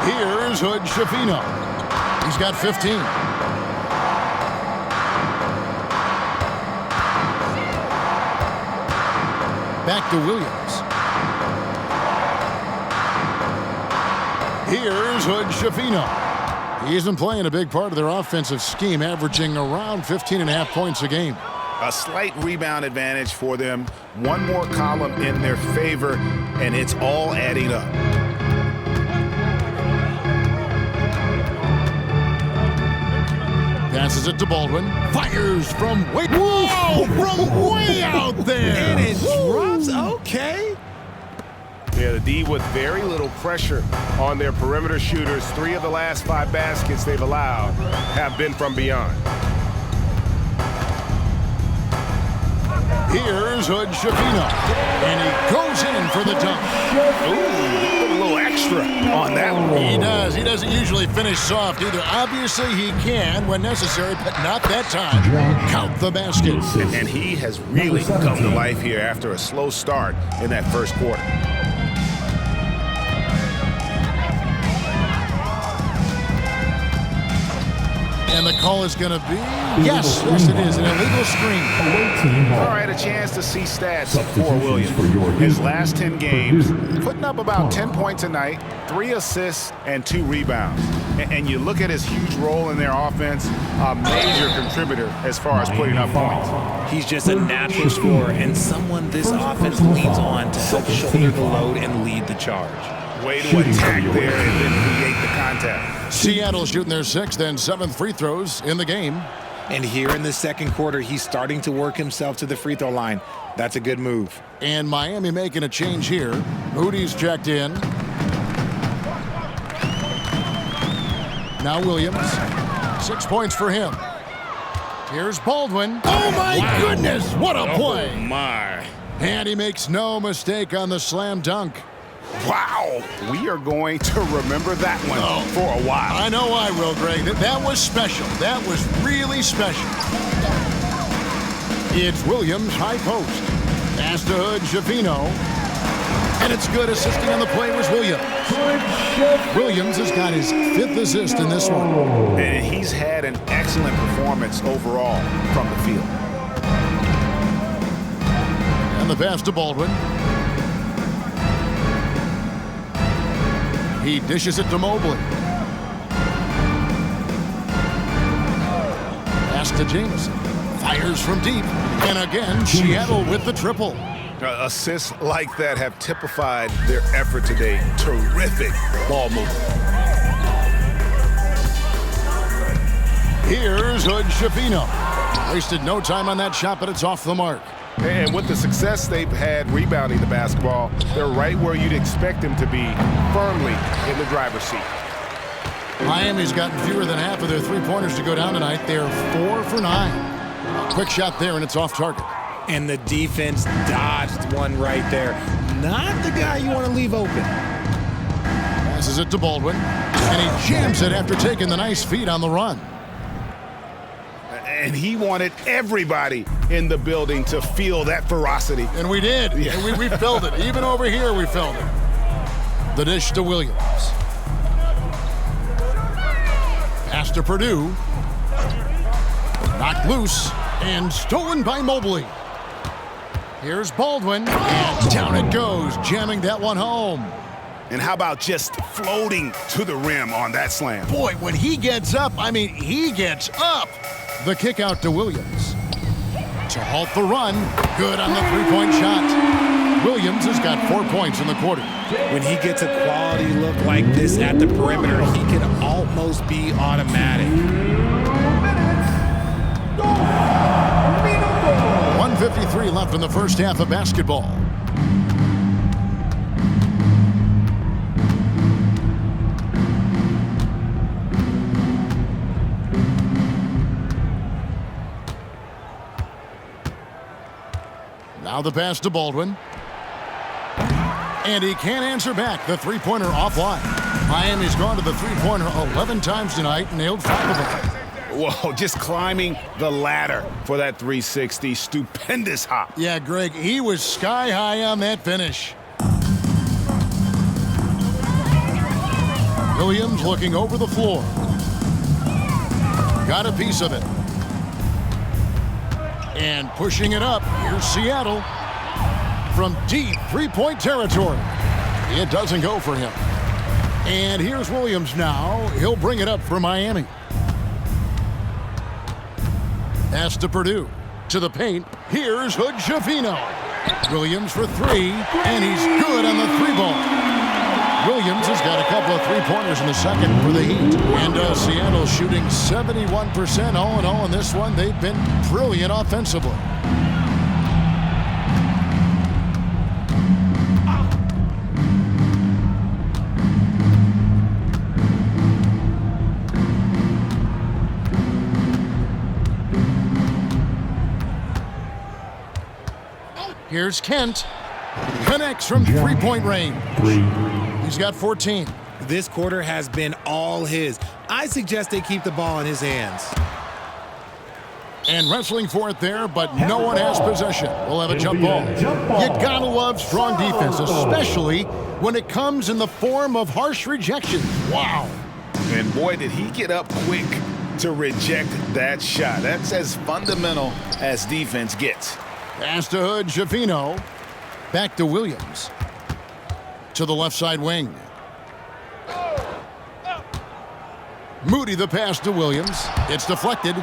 Here's Hood Schifino. He's got 15. Back to Williams. Here's Hood Schifino. He isn't playing a big part of their offensive scheme, averaging around 15.5 points a game. A slight rebound advantage for them. One more column in their favor, and it's all adding up. Passes it to Baldwin. Fires from way, whoa, from way out there. And it drops. Okay. Yeah, the D with very little pressure on their perimeter shooters. 3 of the last 5 baskets they've allowed have been from beyond. Here's Hood Shafino, and he goes in for the dunk. Ooh, put a little extra on that one. He does. He doesn't usually finish soft either. Obviously, he can when necessary, but not that time. Count the baskets. And he has really come to life here after a slow start in that first quarter. And the call is going to be, yes, it is, an illegal screen. All right, a chance to see stats for Williams. His last 10 games, putting up about 10 points a night, 3 assists, and 2 rebounds. And you look at his huge role in their offense, a major contributor as far as putting up points. He's just a natural scorer and someone this offense leans on to help shoulder the load and lead the charge. Way to attack there and then create the contact. Seattle shooting their 6th and 7th free throws in the game. And here in the second quarter, he's starting to work himself to the free throw line. That's a good move. And Miami making a change here. Moody's checked in. Now Williams. 6 points for him. Here's Baldwin. Oh, my goodness. What a play. Oh, my. And he makes no mistake on the slam dunk. Wow. We are going to remember that one for a while. I know I will, Greg. That was special. That was really special. It's Williams, high post. Pass to Hood, Shafino. And it's good. Assisting on the play was Williams. Williams has got his 5th assist in this one. And he's had an excellent performance overall from the field. And the pass to Baldwin. He dishes it to Mobley. Pass to Jameson. Fires from deep. And again, Seattle with the triple. Assists like that have typified their effort today. Terrific ball movement. Here's Hood Shafino. Wasted no time on that shot, but it's off the mark. And with the success they've had rebounding the basketball, they're right where you'd expect them to be, firmly in the driver's seat. Miami's gotten fewer than half of their three-pointers to go down tonight. They're 4 for 9. Quick shot there, and it's off target. And the defense dodged one right there. Not the guy you want to leave open. Passes it to Baldwin, and he jams it after taking the nice feed on the run. And he wanted everybody in the building to feel that ferocity. And we did. Yeah. And we felt it. Even over here, we felt it. The dish to Williams. Pass to Purdue. Knocked loose and stolen by Mobley. Here's Baldwin, and down it goes, jamming that one home. And how about just floating to the rim on that slam? Boy, when he gets up, I mean, he gets up. The kick out to Williams. To halt the run, good on the three-point shot. Williams has got 4 points in the quarter. When he gets a quality look like this at the perimeter, he can almost be automatic. 1:53 left in the first half of basketball. Now the pass to Baldwin. And he can't answer back. The three-pointer offline. Miami's gone to the three-pointer 11 times tonight and nailed 5 of them. Whoa, just climbing the ladder for that 360. Stupendous hop. Yeah, Greg, he was sky high on that finish. Williams looking over the floor. Got a piece of it. And pushing it up, here's Seattle. From deep three-point territory. It doesn't go for him. And here's Williams now. He'll bring it up for Miami. Pass to Purdue. To the paint. Here's Hood Shafino. Williams for 3. And he's good on the 3 ball. Williams has got a couple of three-pointers in the second for the Heat. And Seattle shooting 71% all in all in this one. They've been brilliant offensively. Here's Kent. Connects from three-point range. He's got 14. This quarter has been all his. I suggest they keep the ball in his hands. And wrestling for it there, but no one has possession. We'll have a jump ball. You gotta love strong defense, especially when it comes in the form of harsh rejection. Wow. And boy, did he get up quick to reject that shot. That's as fundamental as defense gets. Pass to Hood, Schifino. Back to Williams. To the left side wing. Moody the pass to Williams. It's deflected.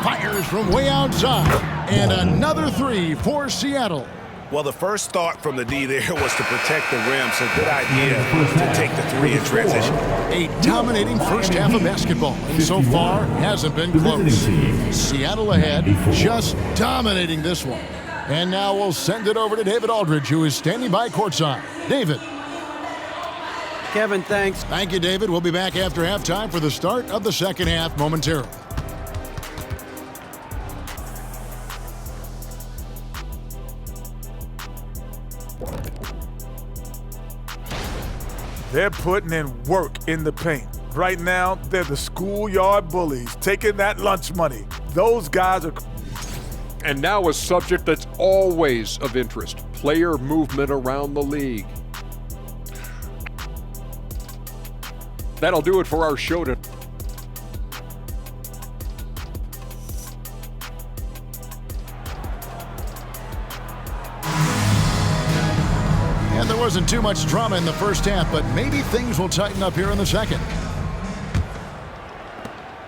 Fires from way outside. And another three for Seattle. Well, the first thought from the D there was to protect the rim, so good idea to take the three in transition. A dominating first half of basketball, and so far hasn't been close. Seattle ahead, just dominating this one. And now we'll send it over to David Aldridge, who is standing by courtside. David. Kevin, thanks. Thank you, David. We'll be back after halftime for the start of the second half momentarily. They're putting in work in the paint. Right now, they're the schoolyard bullies, taking that lunch money. Those guys are... And now a subject that's always of interest, player movement around the league. That'll do it for our show today. And there wasn't too much drama in the first half, but maybe things will tighten up here in the second.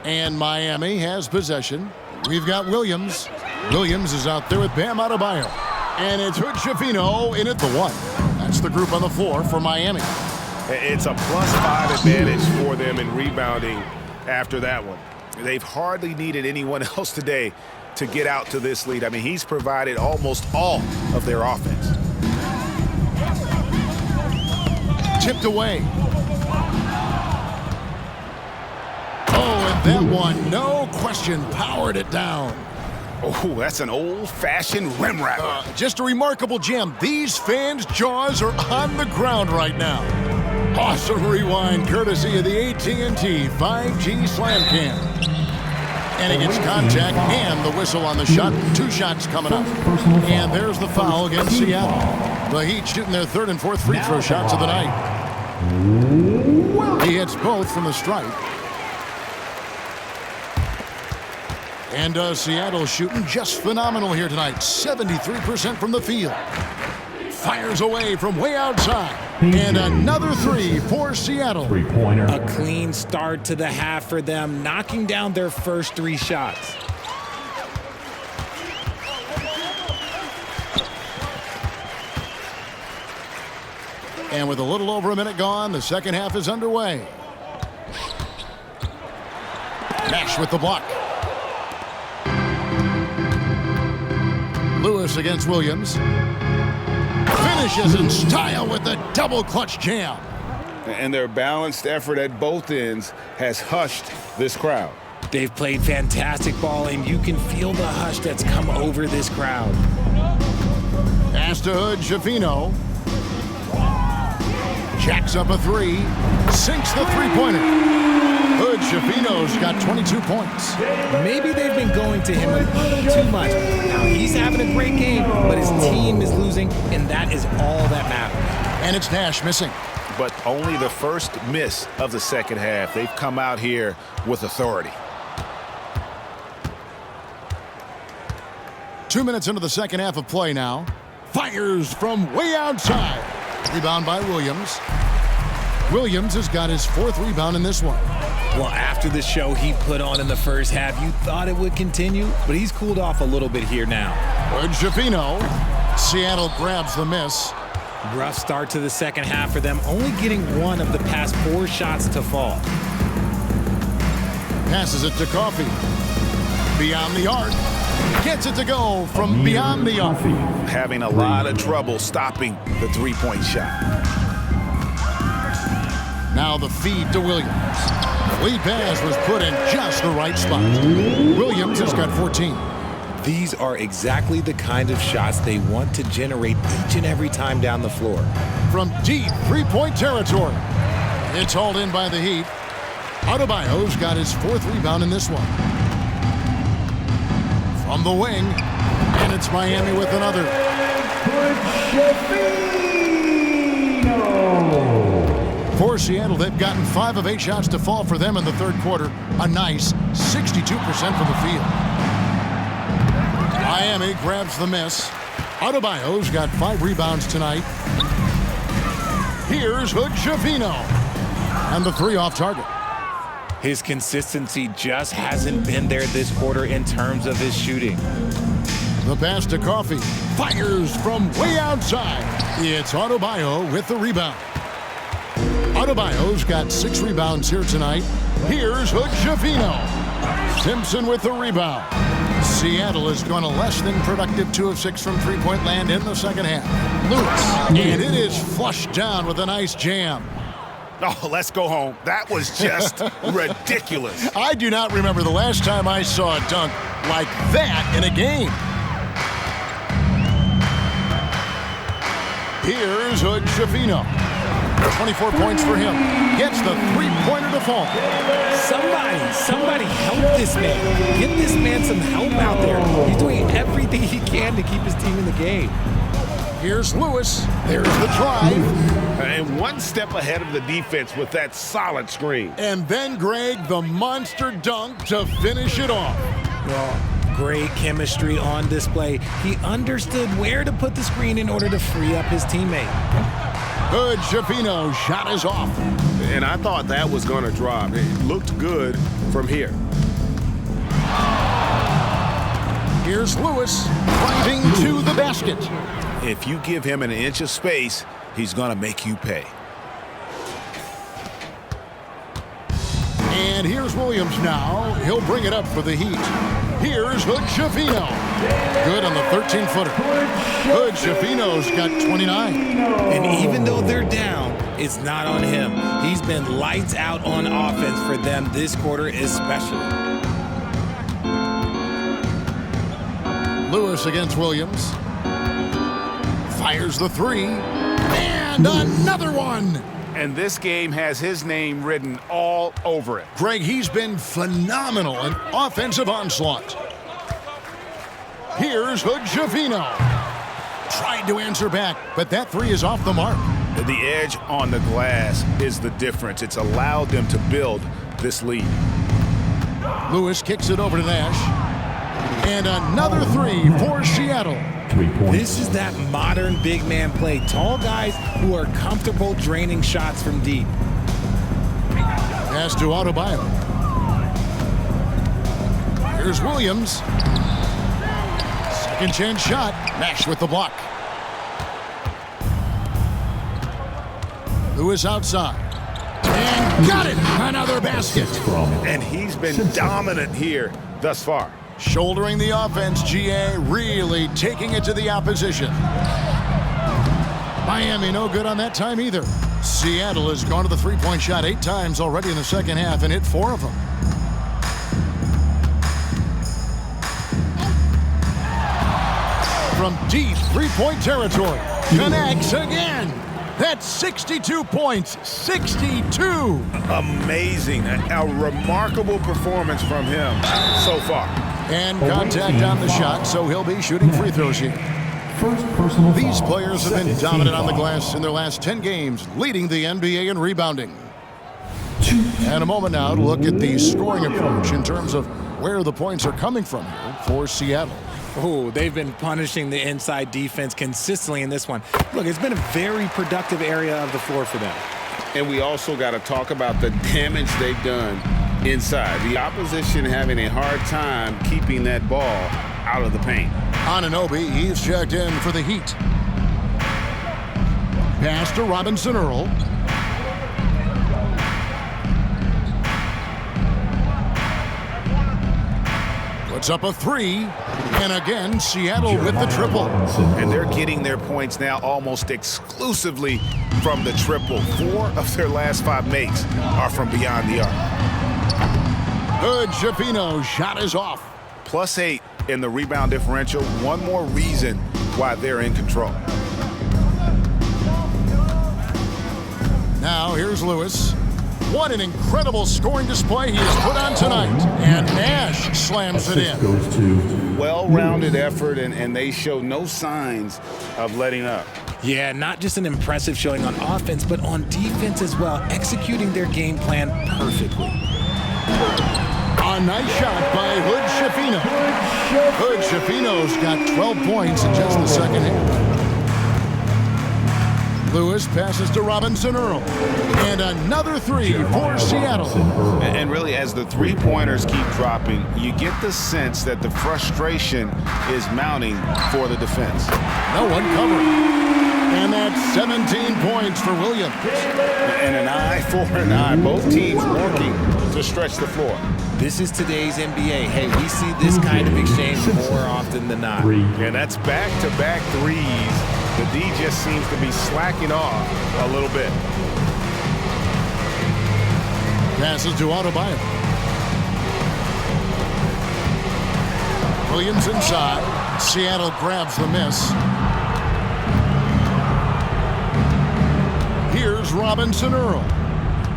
And Miami has possession. We've got Williams. Williams is out there with Bam Adebayo. And it's Hood Schifino in at the one. That's the group on the floor for Miami. It's a +5 advantage for them in rebounding after that one. They've hardly needed anyone else today to get out to this lead. I mean, he's provided almost all of their offense. Tipped away. Oh, and that one, no question, powered it down. Oh, that's an old-fashioned rim wrapper. Just a remarkable gem. These fans' jaws are on the ground right now. Awesome rewind, courtesy of the AT&T 5G Slam Cam. And he gets contact and the whistle on the shot. Two shots coming up. And there's the foul against Seattle. The Heat shooting their third and fourth free throw shots of the night. He hits both from the stripe. And Seattle shooting just phenomenal here tonight. 73% from the field. Fires away from way outside. And another three for Seattle. A clean start to the half for them, knocking down their first three shots. And with a little over a minute gone, the second half is underway. Nash with the block. Lewis against Williams. Finishes in style with the double clutch jam. And their balanced effort at both ends has hushed this crowd. They've played fantastic ball, and you can feel the hush that's come over this crowd. Pass to Hood, Schifino. Jacks up a three. Sinks the three-pointer. Hood, Schifino's got 22 points. Maybe they've been going to him a little too much. Now he's having a great game, but his team is losing, and that is all that matters. And it's Nash missing. But only the first miss of the second half. They've come out here with authority. 2 minutes into the second half of play now. Fires from way outside. Rebound by Williams. Williams has got his fourth rebound in this one. Well, after the show he put on in the first half, you thought it would continue, but he's cooled off a little bit here now. Good Schifino. Seattle grabs the miss. Rough start to the second half for them, only getting one of the past 4 shots to fall. Passes it to Coffee. Beyond the arc. Gets it to go from beyond the arc. Having a lot of trouble stopping the three-point shot. Now the feed to Williams. The lead pass was put in just the right spot. Williams has got 14. These are exactly the kind of shots they want to generate each and every time down the floor. From deep three-point territory. It's hauled in by the Heat. Adebayo's got his 4th rebound in this one. From the wing, and it's Miami with another. For Seattle, they've gotten 5 of 8 shots to fall for them in the third quarter. A nice 62% from the field. Miami grabs the miss. Adebayo's got 5 rebounds tonight. Here's Hood-Schifino. And the 3 off target. His consistency just hasn't been there this quarter in terms of his shooting. The pass to Coffee. Fires from way outside. It's Adebayo with the rebound. Adebayo's got 6 rebounds here tonight. Here's Hood-Schifino. Simpson with the rebound. Seattle has gone a less than productive 2 of 6 from three-point land in the second half. Lewis, and it is flushed down with a nice jam. Oh, let's go home. That was just ridiculous. I do not remember the last time I saw a dunk like that in a game. Here's Hood-Schifino. 24 points for him. Gets the three-pointer to fall. Somebody help this man. Get this man some help out there. He's doing everything he can to keep his team in the game. Here's Lewis. There's the drive. And one step ahead of the defense with that solid screen. And then, Greg, the monster dunk to finish it off. Well, great chemistry on display. He understood where to put the screen in order to free up his teammate. Hood-Schifino shot is off. And I thought that was going to drop. It looked good from here. Here's Lewis driving to the basket. If you give him an inch of space, he's going to make you pay. And here's Williams now. He'll bring it up for the Heat. Here's Hood-Schifino. Good on the 13-footer. Hood-Schifino's got 29. And even though they're down, it's not on him. He's been lights out on offense for them this quarter especially. Lewis against Williams. Fires the 3. And another one. And this game has his name written all over it. Greg, he's been phenomenal in offensive onslaught. Here's Hood-Schifino. Tried to answer back, but that 3 is off the mark. The edge on the glass is the difference. It's allowed them to build this lead. Lewis kicks it over to Nash. And another 3 for Seattle. This is that modern big man play. Tall guys who are comfortable draining shots from deep. Pass to Adebayo. Here's Williams. Second chance shot. Nash with the block. Lewis outside. And got it. Another basket. And he's been dominant here thus far. Shouldering the offense, GA really taking it to the opposition. Miami no good on that time either. Seattle has gone to the three-point shot 8 times already in the second half and hit 4 of them. From deep three-point territory, connects again. That's 62 points, 62. Amazing, a remarkable performance from him so far. And contact on the shot, so he'll be shooting free throws here. These players have been dominant on the glass in their last 10 games, leading the NBA in rebounding. And a moment now to look at the scoring approach in terms of where the points are coming from here for Seattle. Oh, they've been punishing the inside defense consistently in this one. Look, it's been a very productive area of the floor for them. And we also got to talk about the damage they've done inside. The opposition having a hard time keeping that ball out of the paint. Anunoby, he's checked in for the Heat. Pass to Robinson Earl. Puts up a three. And again, Seattle with the triple. And they're getting their points now almost exclusively from the triple. 4 of their last 5 makes are from beyond the arc. Hood-Schifino's shot is off. +8 in the rebound differential. One more reason why they're in control. Now here's Lewis. What an incredible scoring display he has put on tonight. And Nash slams it in. Well-rounded effort, and they show no signs of letting up. Yeah, not just an impressive showing on offense, but on defense as well, executing their game plan perfectly. A nice shot by Hood-Schifino. Hood-Schifino's got 12 points in just the second half. Lewis passes to Robinson Earl. And another three for Seattle. And really, as the three-pointers keep dropping, you get the sense that the frustration is mounting for the defense. No one covering. And that's 17 points for Williams. And an eye for an eye. Both teams working to stretch the floor. This is today's NBA. Hey, we see this kind of exchange more often than not. And that's back-to-back threes. The D just seems to be slacking off a little bit. Passes to Adebayo. Williams inside. Seattle grabs the miss. Here's Robinson Earl.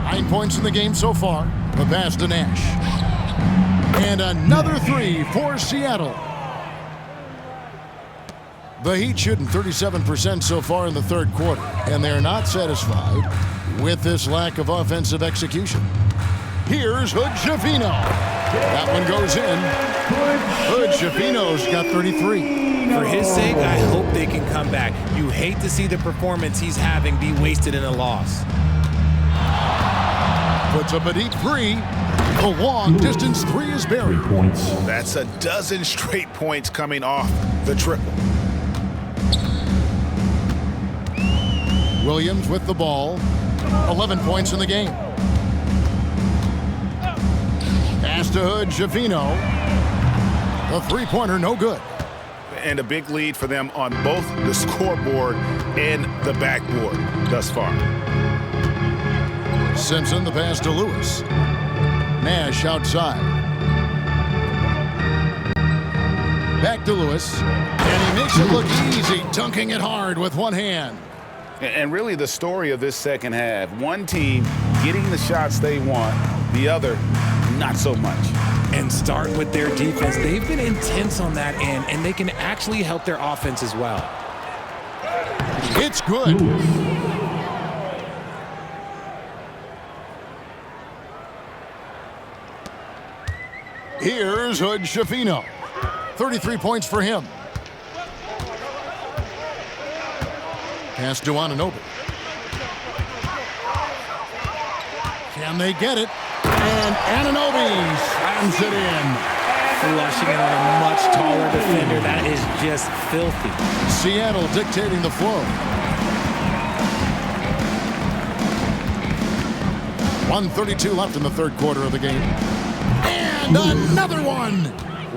9 points in the game so far. The pass to Nash. And another three for Seattle. The Heat shooting 37% so far in the third quarter, and they're not satisfied with this lack of offensive execution. Here's Hood-Schifino. That one goes in. Hood-Schifino's got 33. For his sake, I hope they can come back. You hate to see the performance he's having be wasted in a loss. Puts up a deep three. The long-distance three is buried. That's a dozen straight points coming off the triple. Williams with the ball. 11 points in the game. Pass to Hood-Schifino. The three-pointer no good. And a big lead for them on both the scoreboard and the backboard thus far. Simpson the pass to Lewis. Nash outside. Back to Lewis. And he makes it look easy, dunking it hard with one hand. And really the story of this second half, one team getting the shots they want, the other not so much. And start with their defense. They've been intense on that end, and they can actually help their offense as well. It's good. Here's Hood-Schifino. 33 points for him. Pass to Anunoby. Can they get it? And Anunoby slams it in. Flushing it on a much taller defender. That is just filthy. Seattle dictating the flow. 1:32 left in the third quarter of the game. And another one.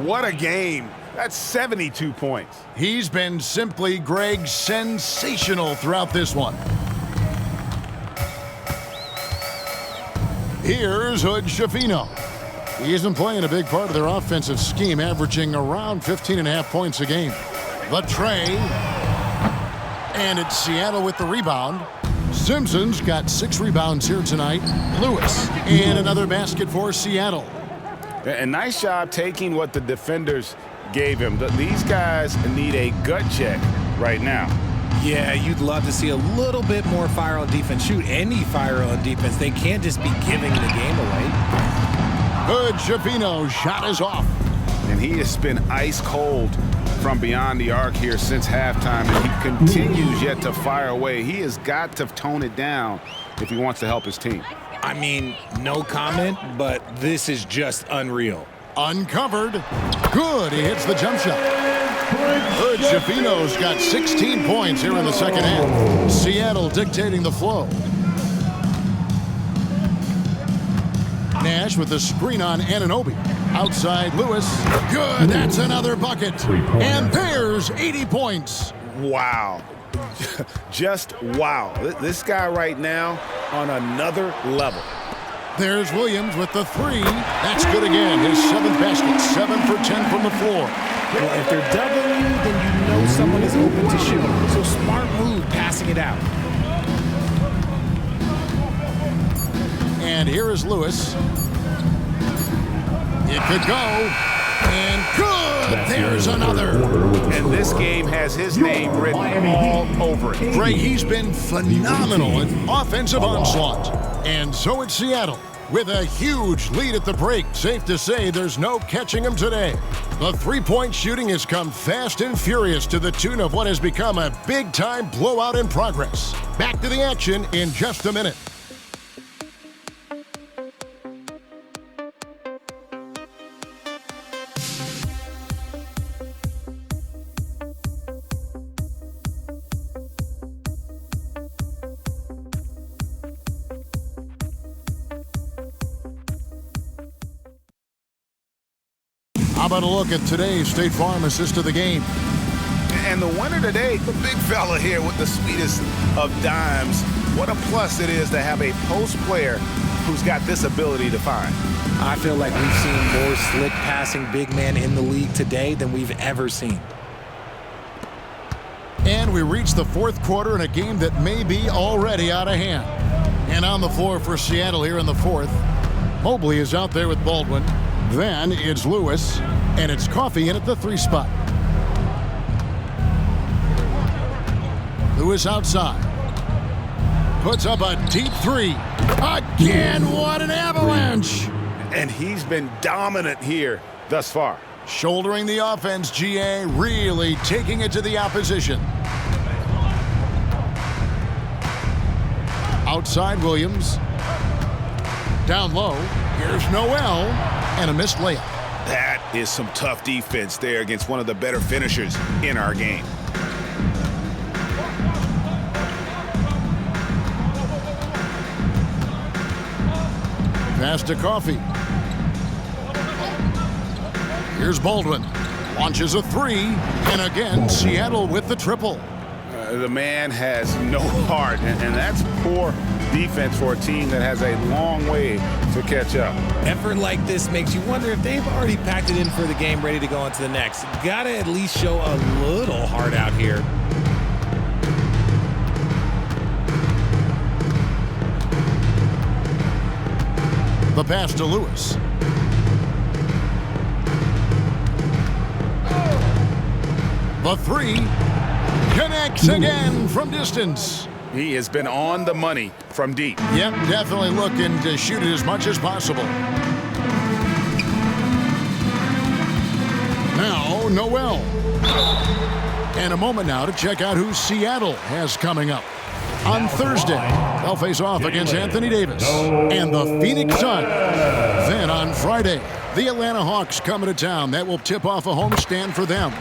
What a game. That's 72 points. He's been simply, Greg, sensational throughout this one. Here's Hood-Schifino. He isn't playing a big part of their offensive scheme, averaging around 15.5 points a game. The tray. And it's Seattle with the rebound. Simpson's got 6 rebounds here tonight. Lewis. And another basket for Seattle. A nice job taking what the defenders gave him. These guys need a gut check right now. Yeah, you'd love to see a little bit more fire on defense. Shoot any fire on defense. They can't just be giving the game away. Hood-Schifino's shot is off. And he has been ice cold from beyond the arc here since halftime, and he continues yet to fire away. He has got to tone it down if he wants to help his team. I mean, no comment, but this is just unreal. Uncovered. Good. He hits the jump shot. Hood Schifino's got 16 points here in the second half. Seattle dictating the flow. Nash with the screen on Anunoby. Outside Lewis. Good. That's another bucket. And there's 80 points. Wow. Just wow. This guy right now on another level. There's Williams with the three. That's good again. His 7th basket. 7 for 10 from the floor. Well, if they're doubling you, then you know someone is open to shoot. So smart move passing it out. And here is Lewis. It could go. And good. There's another. And this game has his name written all over it. Greg, he's been phenomenal in offensive onslaught. And so it's Seattle with a huge lead at the break. Safe to say there's no catching him today. The three-point shooting has come fast and furious to the tune of what has become a big-time blowout in progress. Back to the action in just a minute. How about a look at today's State Farm assist of the game? And the winner today, the big fella here with the sweetest of dimes. What a plus it is to have a post player who's got this ability to find. I feel like we've seen more slick passing big man in the league today than we've ever seen. And we reach the fourth quarter in a game that may be already out of hand. And on the floor for Seattle here in the fourth, Mobley is out there with Baldwin. Then it's Lewis, and it's Coffey in at the 3 spot. Lewis outside. Puts up a deep 3. Again, what an avalanche! And he's been dominant here thus far. Shouldering the offense, GA, really taking it to the opposition. Outside Williams. Down low, here's Noel, and a missed layup. That is some tough defense there against one of the better finishers in our game. Pass to Coffey. Here's Baldwin. Launches a 3, and again, Seattle with the triple. The man has no heart, and that's poor defense for a team that has a long way to catch up. Effort like this makes you wonder if they've already packed it in for the game, ready to go on to the next. Gotta at least show a little heart out here. The pass to Lewis. The 3 connects again from distance. He has been on the money from deep. Yep, definitely looking to shoot it as much as possible. Now, Noel. And a moment now to check out who Seattle has coming up. On Thursday, they'll face off against Anthony Davis and the Phoenix Suns. Then on Friday, the Atlanta Hawks coming to town. That will tip off a homestand for them.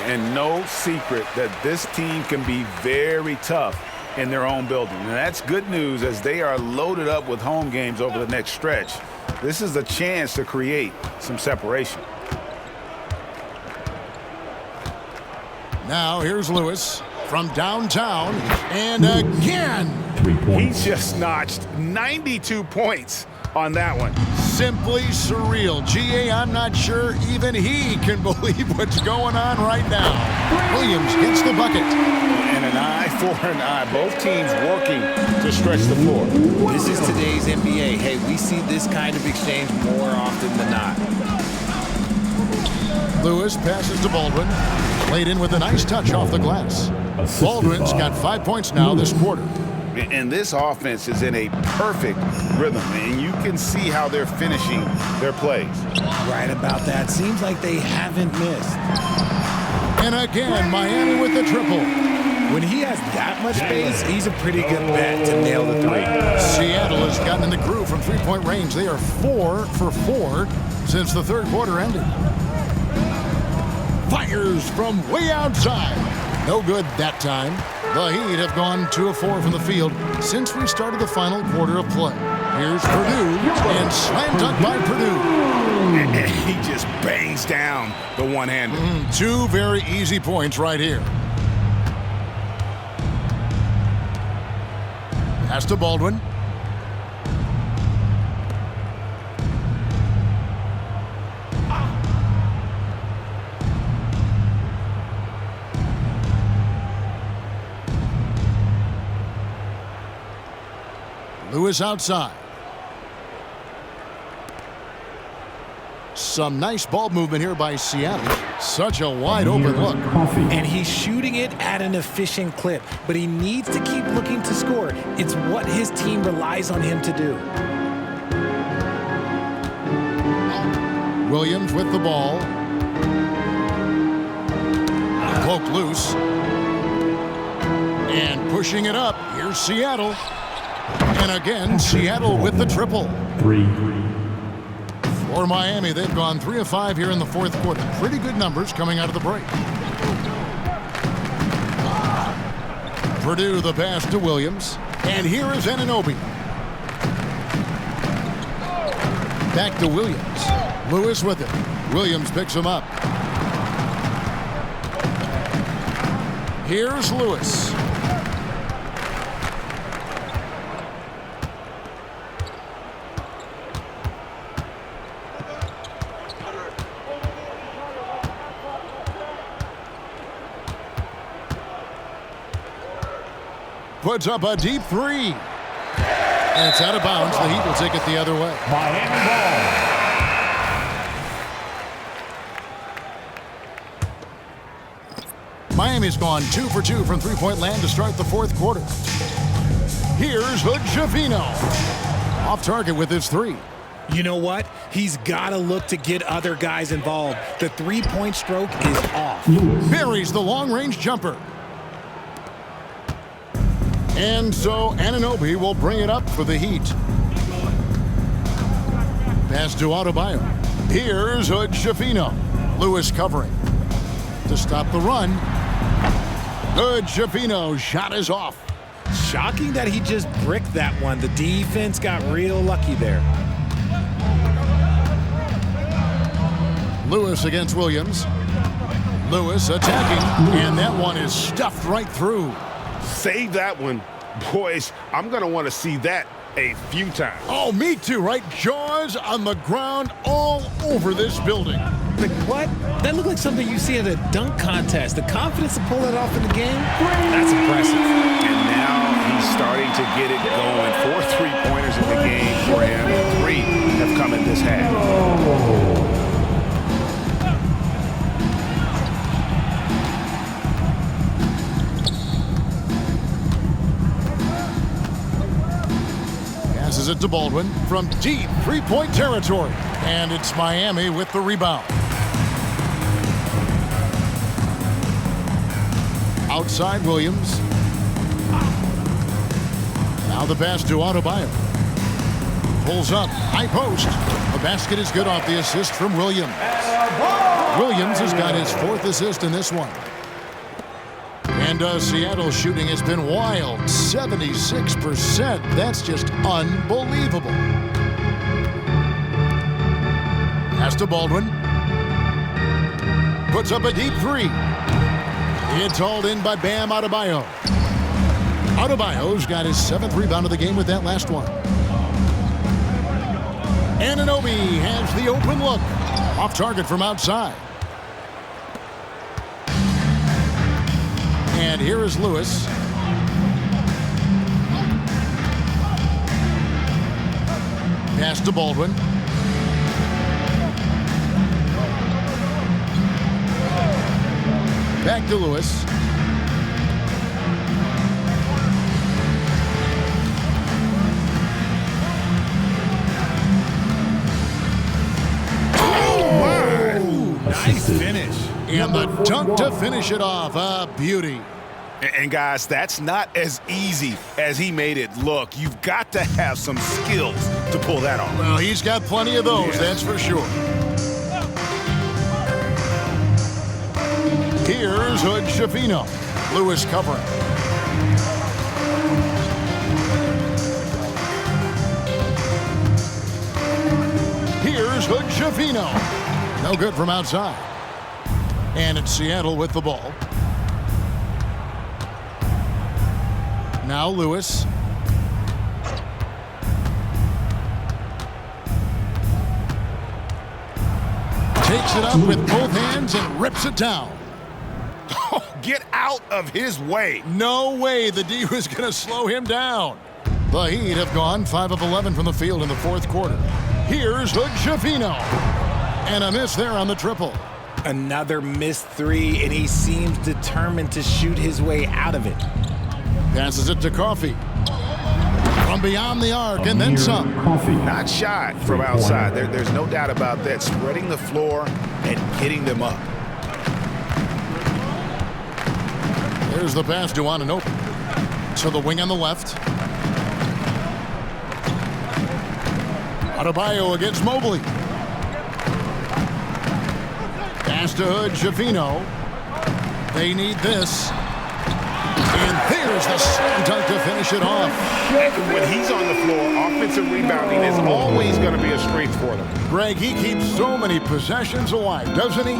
And no secret that this team can be very tough in their own building. And that's good news as they are loaded up with home games over the next stretch. This is a chance to create some separation. Now here's Lewis from downtown, and again. He just notched 92 points on that one. Simply surreal. GA, I'm not sure even he can believe what's going on right now. Williams gets the bucket. And an eye for an eye. Both teams working to stretch the floor. This is today's NBA. Hey, we see this kind of exchange more often than not. Lewis passes to Baldwin. Played in with a nice touch off the glass. Baldwin's got 5 points now this quarter. And this offense is in a perfect rhythm, and you can see how they're finishing their plays. Right about that. Seems like they haven't missed. And again, Miami with the triple. When he has that much space, he's a pretty good bet to nail the 3. Seattle has gotten in the groove from three-point range. They are 4 for 4 since the third quarter ended. Fires from way outside. No good that time. The Heat have gone 2 of 4 from the field since we started the final quarter of play. Here's Purdue, and slam dunk by Purdue. He just bangs down the one-hander. 2 very easy points right here. Pass to Baldwin. Lewis outside. Some nice ball movement here by Seattle. Such a wide open look. And he's shooting it at an efficient clip, but he needs to keep looking to score. It's what his team relies on him to do. Williams with the ball. Poked loose. And pushing it up. Here's Seattle. And again, Seattle with the triple. 3. For Miami, they've gone 3 of 5 here in the fourth quarter. Pretty good numbers coming out of the break. Purdue the pass to Williams. And here is Anunoby. Back to Williams. Lewis with it. Williams picks him up. Here's Lewis. Puts up a deep 3. And it's out of bounds. The Heat will take it the other way. Miami ball. Miami's gone 2 for 2 from three-point land to start the fourth quarter. Here's Hood-Schifino. Off target with his 3. You know what? He's got to look to get other guys involved. The three-point stroke is off. Buries the long-range jumper. And so Anunoby will bring it up for the Heat. Pass to Adebayo. Here's Hood-Schifino. Lewis covering. To stop the run. Hood-Schifino shot is off. Shocking that he just bricked that one. The defense got real lucky there. Lewis against Williams. Lewis attacking, and that one is stuffed right through. Save that one. Boys, I'm going to want to see that a few times. Oh, me too, right? Jaws on the ground all over this building. Like, what? That looked like something you see at a dunk contest. The confidence to pull that off in the game, that's impressive. And now he's starting to get it going. 4 3-pointers in the game for him, and 3 have come in this half. Passes it to Baldwin from deep three-point territory. And it's Miami with the rebound. Outside Williams. Now the pass to Adebayo. Pulls up, high post. The basket is good off the assist from Williams. Williams has got his 4th assist in this one. And Seattle's shooting has been wild, 76%. That's just unbelievable. Pass to Baldwin. Puts up a deep 3. It's hauled in by Bam Adebayo. Adebayo's got his 7th rebound of the game with that last one. Anunoby has the open look. Off target from outside. And here is Lewis. Pass to Baldwin. Back to Lewis. Nice finish. And the dunk to finish it off. A beauty. And guys, that's not as easy as he made it look. You've got to have some skills to pull that off. Well, he's got plenty of those, that's for sure. Here's Hood Schifino. Lewis covering. Here's Hood Schifino. No good from outside. And it's Seattle with the ball. Now Lewis. Takes it up with both hands and rips it down. Get out of his way. No way the D was going to slow him down. The Heat have gone 5 of 11 from the field in the fourth quarter. Here's Hood Schifino. And a miss there on the triple. Another missed three, and he seems determined to shoot his way out of it. Passes it to Coffee. From beyond the arc, and then some. Not shy from outside. There's no doubt about that. Spreading the floor and getting them up. There's the pass to Anunoby. To the wing on the left. Adebayo against Mobley. Pass to Hood Schifino. They need this. And there's the slam dunk to finish it off. When he's on the floor, offensive rebounding is always going to be a strength for them. Greg, he keeps so many possessions alive, doesn't he?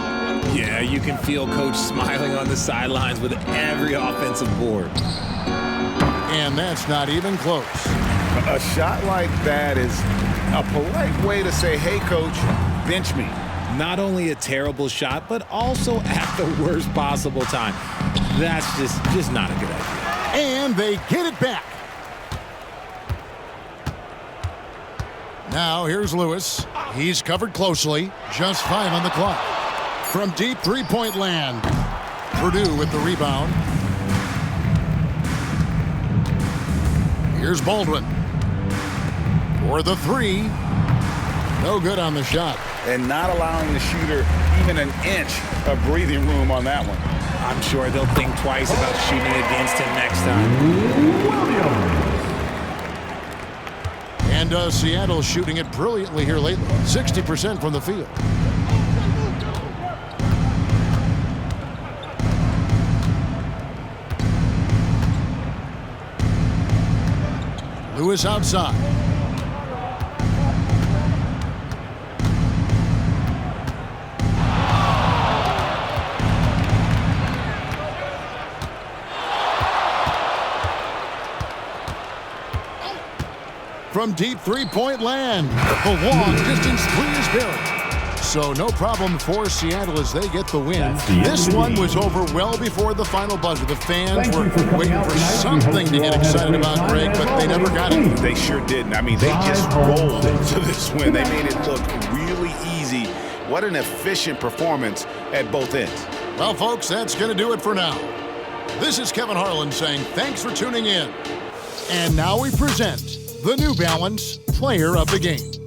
Yeah, you can feel Coach smiling on the sidelines with every offensive board. And that's not even close. A shot like that is a polite way to say, hey, Coach, bench me. Not only a terrible shot, but also at the worst possible time. That's just not a good idea. And they get it back. Now here's Lewis. He's covered closely. Just 5 on the clock. From deep three-point land. Purdue with the rebound. Here's Baldwin. For the three. No good on the shot. And not allowing the shooter even an inch of breathing room on that one. I'm sure they'll think twice about shooting against him next time. And Seattle shooting it brilliantly here lately. 60% from the field. Lewis outside. From deep three-point land. The long distance three is good. So no problem for Seattle as they get the win. This one was over well before the final buzzer. The fans were waiting for something to get excited about, Greg, but they never got it. They sure didn't. I mean, they just rolled to this win. They made it look really easy. What an efficient performance at both ends. Well, folks, that's going to do it for now. This is Kevin Harlan saying thanks for tuning in. And now we present the New Balance Player of the Game.